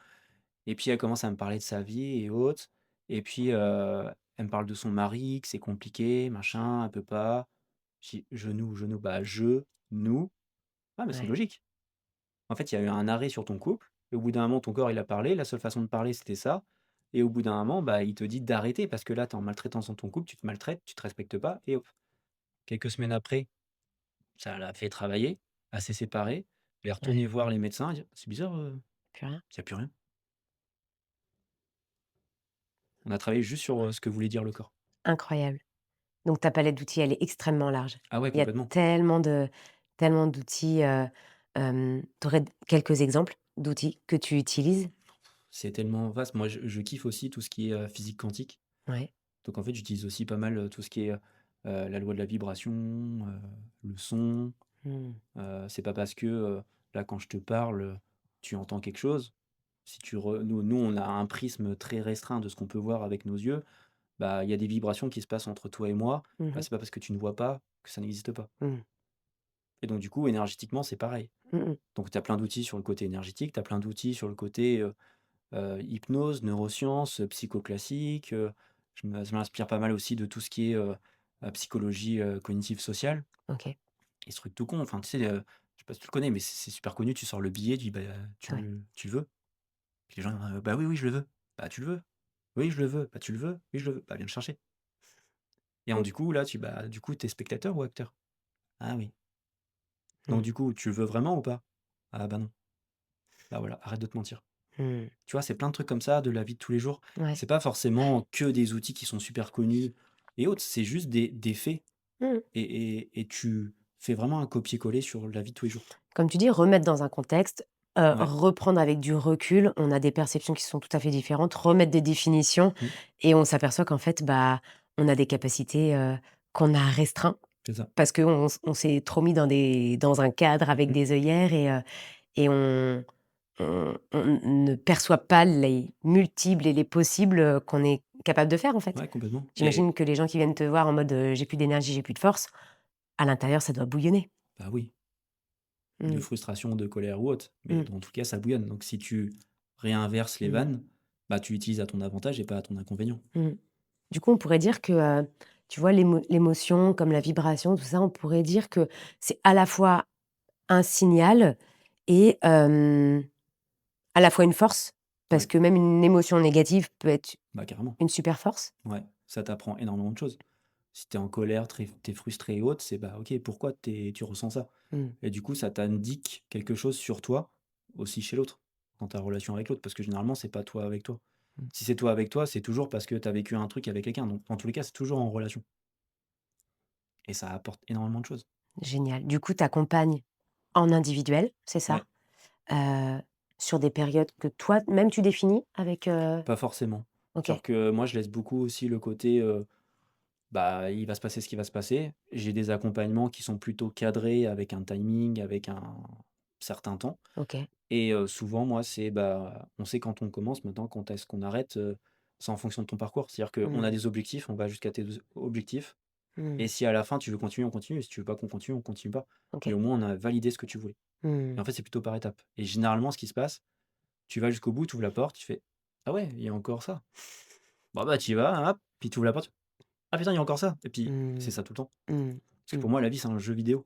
Et puis elle commence à me parler de sa vie et autres. Et puis, elle me parle de son mari, que c'est compliqué, machin, elle peut pas. Je dis: «Genou, genou», bah, nous. Ah mais c'est ouais, logique. En fait, il y a eu un arrêt sur ton couple et au bout d'un moment, ton corps, il a parlé. La seule façon de parler, c'était ça et au bout d'un moment, bah, il te dit d'arrêter parce que là, tu es en maltraitance dans ton couple, tu te maltraites, tu te respectes pas et hop. Quelques semaines après, ça l'a fait travailler, elle s'est séparée, elle est ouais, retournée voir les médecins, elle dit: «C'est bizarre, plus rien? il y a plus rien». On a travaillé juste sur, ce que voulait dire le corps. Incroyable. Donc ta palette d'outils, elle est extrêmement large. Ah ouais, Il y a complètement. tellement d'outils, tu aurais quelques exemples d'outils que tu utilises? C'est tellement vaste. Moi, je kiffe aussi tout ce qui est, physique quantique. Ouais. Donc en fait, j'utilise aussi pas mal, tout ce qui est, la loi de la vibration, le son. Mmh. C'est pas parce que, là, quand je te parle, tu entends quelque chose. Si tu re nous, on a un prisme très restreint de ce qu'on peut voir avec nos yeux. Bah, il y a des vibrations qui se passent entre toi et moi. Mmh Bah, mh. c'est pas parce que tu ne vois pas que ça n'existe pas. Mmh. Et donc du coup, énergétiquement, c'est pareil. Mmh mh. Donc tu as plein d'outils sur le côté énergétique, tu as plein d'outils sur le côté, hypnose, neurosciences, psychoclassique, je m'inspire pas mal aussi de tout ce qui est, psychologie, cognitive sociale OK. et ce truc tout con, enfin, tu sais, je sais pas si tu le connais, mais c'est super connu, tu sors le billet, tu dis: «Bah, Ouais. tu le veux?» Puis les gens: «Bah, oui, oui, je le veux». «Bah, tu le veux?» «Oui, je le veux». «Bah, tu le veux?» «Oui, je le veux». «Bah, viens le chercher» et donc Mmh. du coup, là, bah, du coup, tu es spectateur ou acteur? «Ah oui». «Donc Mmh. du coup, tu le veux vraiment ou pas?» «Ah bah, non». «Bah, voilà, arrête de te mentir». Mmh. Tu vois, c'est plein de trucs comme ça de la vie de tous les jours. Ouais. C'est pas forcément que des outils qui sont super connus et autres, c'est juste des faits Mmh. et tu fais vraiment un copier-coller sur la vie de tous les jours. Comme tu dis, remettre dans un contexte, Ouais. reprendre avec du recul, on a des perceptions qui sont tout à fait différentes, remettre des définitions Mmh. et on s'aperçoit qu'en fait, bah, on a des capacités, qu'on a restreint C'est ça. parce qu'on s'est trop mis dans un cadre avec Mmh. des œillères et on ne perçoit pas les multiples et les possibles, qu'on est capable de faire, en fait. Ouais, complètement et J'imagine que les gens qui viennent te voir en mode, «J'ai plus d'énergie, j'ai plus de force», à l'intérieur, ça doit bouillonner. bah, oui, de Mmh. frustration, de colère ou autre, mais Mmh. dans tout cas, ça bouillonne. Donc si tu réinverses les Mmh. vannes, bah, tu l'utilises à ton avantage et pas à ton inconvénient. Mmh. Du coup, on pourrait dire que, tu vois, l'émotion comme la vibration, tout ça, on pourrait dire que c'est à la fois un signal et à la fois une force, parce Ouais, que même une émotion négative peut être bah, carrément. une super force. Ouais, ça t'apprend énormément de choses. Si tu es en colère, tu es frustré et autres, c'est, bah, OK, pourquoi tu ressens ça? Mmh. Et du coup, ça t'indique quelque chose sur toi, aussi chez l'autre, dans ta relation avec l'autre, parce que généralement, c'est pas toi avec toi. Mmh. Si c'est toi avec toi, c'est toujours parce que tu as vécu un truc avec quelqu'un, donc dans tous les cas, c'est toujours en relation et ça apporte énormément de choses. Génial. Du coup, tu accompagnes en individuel, c'est Ouais, ça? Heu, sur des périodes que toi-même tu définis avec, pas forcément. OK, Genre que moi, je laisse beaucoup aussi le côté, bah, il va se passer ce qui va se passer. J'ai des accompagnements qui sont plutôt cadrés avec un timing, avec un certain temps. OK. Et souvent, moi, c'est, bah, on sait quand on commence, maintenant quand est-ce qu'on arrête, c'est en fonction de ton parcours. C'est-à-dire qu'on a Mmh. des objectifs, on va jusqu'à tes objectifs Mmh. et si à la fin tu veux continuer, on continue. Si tu veux pas qu'on continue, on continue pas. Mais OK. au moins on a validé ce que tu voulais et Mmh. en fait, c'est plutôt par étapes et généralement, ce qui se passe, tu vas jusqu'au bout, tu ouvres la porte, tu fais: «Ah ouais, il y a encore ça». Bon, bah, tu y vas, hop, puis tu ouvres la porte, «Ah putain, il y a encore ça» et puis c'est Mmh. ça tout le temps. Mmh. Parce que Mmh. pour moi, la vie, c'est un jeu vidéo.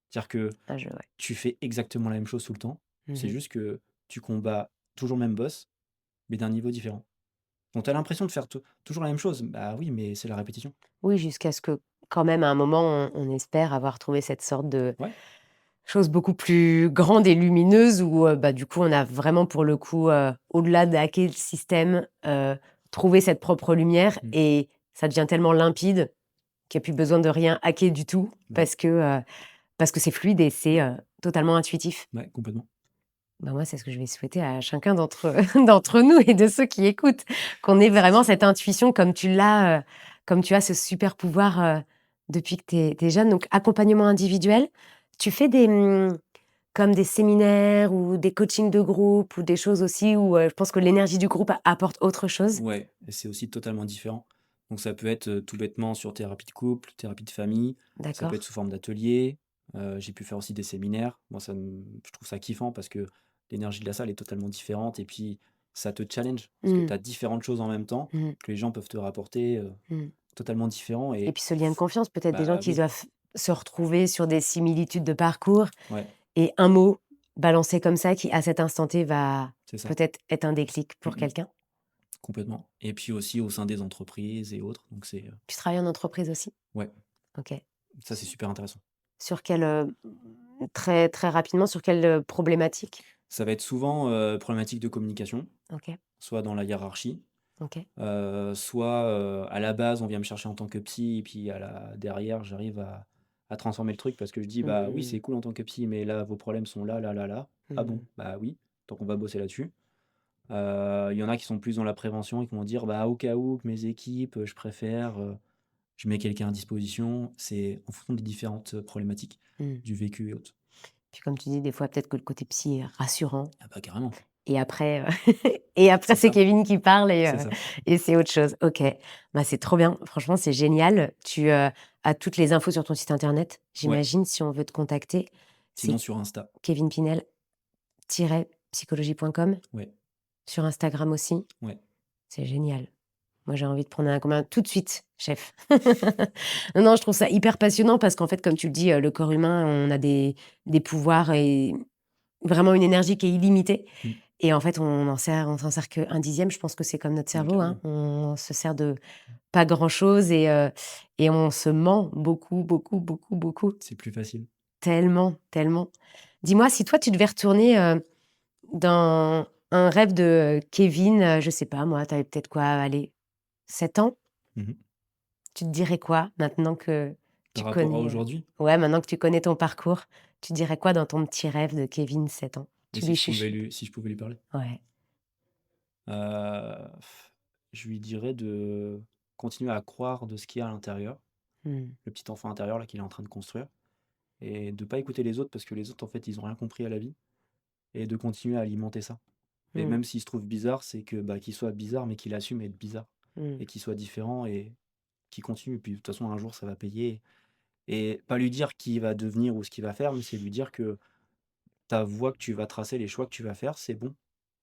C'est-à-dire que Ah je ouais. tu fais exactement la même chose tout le temps. Mmh C'est mh. juste que tu combats toujours le même boss, mais d'un niveau différent. Donc tu as l'impression de faire toujours la même chose. Bah oui, mais c'est la répétition. Oui, jusqu'à ce que quand même à un moment on espère avoir trouvé cette sorte de Ouais. chose beaucoup plus grande et lumineuse où, bah, du coup on a vraiment pour le coup, au-delà de hacker le système, trouvé cette propre lumière Mmh. et ça devient tellement limpide qu'il y a plus besoin de rien hacker du tout Ouais, parce que c'est fluide et c'est, totalement intuitif. ouais, complètement. Bah, moi, c'est ce que je vais souhaiter à chacun d'entre d'entre nous et de ceux qui écoutent, qu'on ait vraiment cette intuition comme tu as ce super pouvoir, depuis que tu es jeune. Donc accompagnement individuel, tu fais des, comme des séminaires ou des coachings de groupe ou des choses aussi où je pense que l'énergie du groupe apporte autre chose? Ouais, et c'est aussi totalement différent. Donc ça peut être, tout bêtement sur thérapie de couple, thérapie de famille, ça peut être D'accord. sous forme d'atelier, j'ai pu faire aussi des séminaires. Moi je trouve ça kiffant parce que l'énergie de la salle est totalement différente et puis ça te challenge parce que Mmh. tu as différentes choses en même temps Mmh. que les gens peuvent te rapporter, Mmh. totalement différents Et et puis ce lien de confiance, peut-être des gens bah qui oui, doivent se retrouver sur des similitudes de parcours ouais, et un mot balancé comme ça qui, à cet instant T, va c'est ça. peut-être être un déclic Mmh pour mh, quelqu'un. complètement et puis aussi au sein des entreprises et autres, donc Tu travailles en entreprise aussi? ouais, OK. ça c'est super intéressant. Sur quelle, très, très rapidement, sur quelle, problématique? Ça va être souvent, problématique de communication, OK, soit dans la hiérarchie. OK. Soit, à la base, on vient me chercher en tant que psy et puis derrière, j'arrive à transformer le truc parce que je dis: «Bah, oui, Mmh. c'est cool en tant que psy, mais là, vos problèmes sont là, là, là, là». «Ah bon? Mmh. Bah, oui, donc on va bosser là-dessus». Il y en a qui sont plus dans la prévention et qui vont dire: «Bah, au cas où que mes équipes, je préfère, je mets quelqu'un à disposition». C'est en fonction des différentes, problématiques, Mmh. du vécu et autres. Puis comme tu dis, des fois, peut-être que le côté psy est rassurant Ah bah, carrément, et après, et après c'est c'est ça, Kevin qui parle c'est ça. et c'est autre chose. OK. Bah, c'est trop bien. Franchement, c'est génial. Tu, as toutes les infos sur ton site internet, Ouais, j'imagine, si on veut te contacter? sinon C'est sur Insta, kevinpinel-psychologie.com? ouais, Sur Instagram aussi? ouais, C'est génial. Moi, j'ai envie de prendre un commun tout de suite, chef. Non, non, je trouve ça hyper passionnant parce qu'en fait, comme tu le dis, le corps humain, on a des pouvoirs et vraiment une énergie qui est illimitée mmh, et en fait, on s'en sert qu'un dixième. Je pense que c'est comme notre ouais, cerveau, hein. carrément. On se sert de pas grand-chose et on se ment beaucoup, beaucoup, beaucoup, beaucoup. C'est plus facile. Tellement, tellement. Dis-moi, si toi, tu devais retourner, dans un rêve de Kevin, je sais pas moi, tu avais peut-être quoi, allez, 7 ans? Mmh. Tu te dirais quoi maintenant que tu Par rapport à connais, aujourd'hui? ouais, maintenant que tu connais ton parcours, tu dirais quoi dans ton petit rêve de Kevin, 7 ans? Et Tu lui chuchotes? si je pouvais lui parler? Ouais. Heu, je lui dirais de continuer à croire de ce qu'il y a à l'intérieur, Mmh. le petit enfant intérieur là qu'il est en train de construire et de pas écouter les autres parce que les autres en fait ils ont rien compris à la vie et de continuer à alimenter ça. Et Mmh. même s'il se trouve bizarre, c'est que, bah, qu'il soit bizarre mais qu'il assume être bizarre Mmh. et qu'il soit différent et qu'il continue. Puis de toute façon un jour ça va payer et pas lui dire qui il va devenir ou ce qu'il va faire, mais c'est lui dire que ta voie que tu vas tracer, les choix que tu vas faire, c'est bon,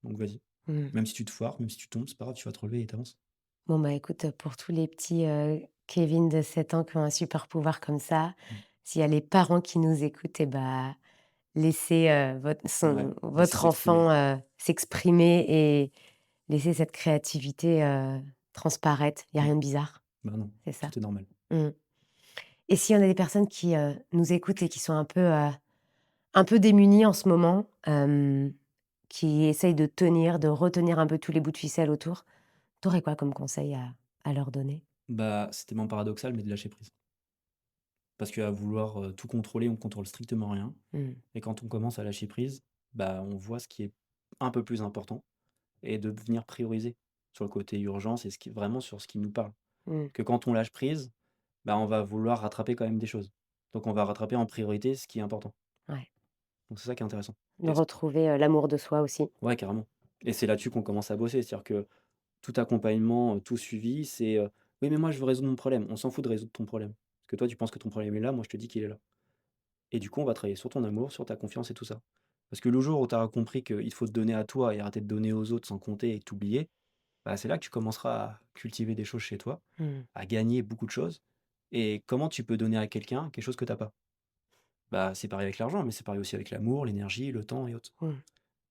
donc vas-y. Mmh. Même si tu te foires, même si tu tombes, c'est pas grave, tu vas te relever et tu avances. Bon, bah, écoute, pour tous les petits, Kevin de 7 ans qui ont un super pouvoir comme ça, Mmh. s'il y a les parents qui nous écoutent et bah, laissez, Ouais, laisser votre s'exprimer. enfant, s'exprimer et laisser cette créativité, transparaître. Il y a Mmh. rien de bizarre, Bah, non, c'est ça. tout est normal. Mmh. Et s'il y en a des personnes qui, nous écoutent et qui sont un peu démunies en ce moment, qui essayent de tenir, de retenir un peu tous les bouts de ficelle autour, tu aurais quoi comme conseil à leur donner? Bah, c'est tellement paradoxal, mais de lâcher prise. Parce qu'à vouloir, tout contrôler, on contrôle strictement rien Mmh. et quand on commence à lâcher prise, bah, on voit ce qui est un peu plus important et de venir prioriser sur le côté urgence et ce qui vraiment sur ce qui nous parle. Mmh. Que quand on lâche prise, bah, on va vouloir rattraper quand même des choses. Donc on va rattraper en priorité ce qui est important. Ouais. Donc c'est ça qui est intéressant De et c retrouver, l'amour de soi aussi. ouais, carrément et c'est là-dessus qu'on commence à bosser. C'est-à-dire que tout accompagnement, tout suivi, c'est, «Oui, mais moi, je veux résoudre mon problème». On s'en fout de résoudre ton problème. Parce que toi, tu penses que ton problème est là, moi, je te dis qu'il est là. Et du coup, on va travailler sur ton amour, sur ta confiance et tout ça. Parce que le jour où tu auras compris qu'il faut te donner à toi et arrêter de donner aux autres sans compter et t'oublier, bah, c'est là que tu commenceras à cultiver des choses chez toi, Mmh. à gagner beaucoup de choses. Et comment tu peux donner à quelqu'un quelque chose que tu as pas? Bah, c'est pareil avec l'argent, mais c'est pareil aussi avec l'amour, l'énergie, le temps et autres. Mmh.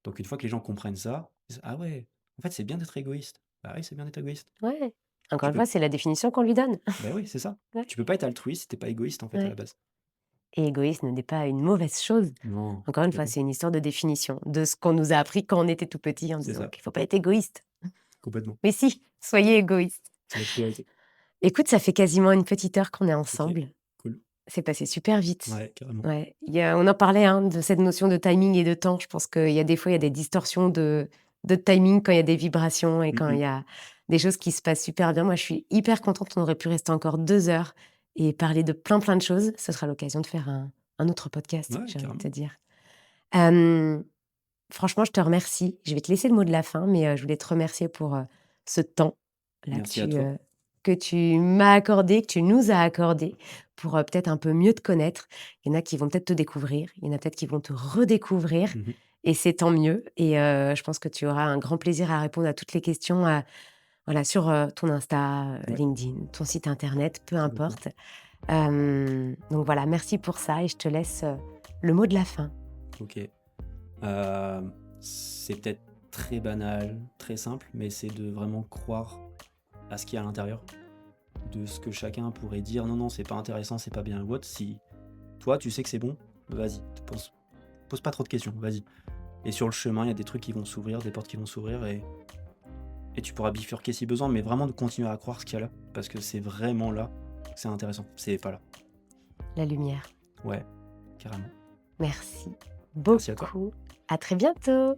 Donc une fois que les gens comprennent ça, ils disent: «Ah ouais, en fait, c'est bien d'être égoïste». Bah oui, c'est bien d'être égoïste. Ouais. Encore Tu une fois, peux c'est la définition qu'on lui donne. Bah oui, c'est ça. Ouais, Tu peux pas être altruiste si tu pas égoïste, en fait, à la ouais. base. Et égoïsme n'est pas une mauvaise chose. Non, Encore une fois, complètement. c'est une histoire de définition, de ce qu'on nous a appris quand on était tout petit en C'est disant ça, qu'il faut pas être égoïste. complètement. Mais si, soyez égoïste. C'est la priorité. Écoute, ça fait quasiment une petite heure qu'on est OK, ensemble. cool. C'est passé super vite. Ouais, carrément. Ouais, on en parlait, hein, de cette notion de timing et de temps. Je pense qu'il y a des fois, il y a des distorsions de timing quand il y a des vibrations et Mmh quand il mh. y a des choses qui se passent super bien. Moi, je suis hyper contente. On aurait pu rester encore 2 heures et parler de plein, plein de choses. Ce sera l'occasion de faire un autre podcast, Ouais, j'ai envie de te carrément. dire. Hem, Franchement, je te remercie. Je vais te laisser le mot de la fin, mais je voulais te remercier pour, ce temps-là Merci à toi. que tu m'as accordé, que tu nous as accordé pour, peut-être un peu mieux te connaître. Il y en a qui vont peut-être te découvrir, il y en a peut-être qui vont te redécouvrir Mmh mh. et c'est tant mieux et je pense que tu auras un grand plaisir à répondre à toutes les questions, voilà, sur, ton Insta, Ouais, LinkedIn, ton site internet, peu merci beaucoup. importe. Donc voilà, merci pour ça et je te laisse, le mot de la fin. OK. C'est peut-être très banal, très simple, mais c'est de vraiment croire à ce qu'il y a à l'intérieur, de ce que chacun pourrait dire: «Non, non, c'est pas intéressant, c'est pas bien» ou autre. Si toi, tu sais que c'est bon, vas-y, te pose pas trop de questions, vas-y. Et sur le chemin, il y a des trucs qui vont s'ouvrir, des portes qui vont s'ouvrir et tu pourras bifurquer si besoin, mais vraiment de continuer à croire ce qu'il y a là, parce que c'est vraiment là que c'est intéressant, c'est pas là. La lumière. Ouais, carrément. Merci Merci à toi. beaucoup. À très bientôt.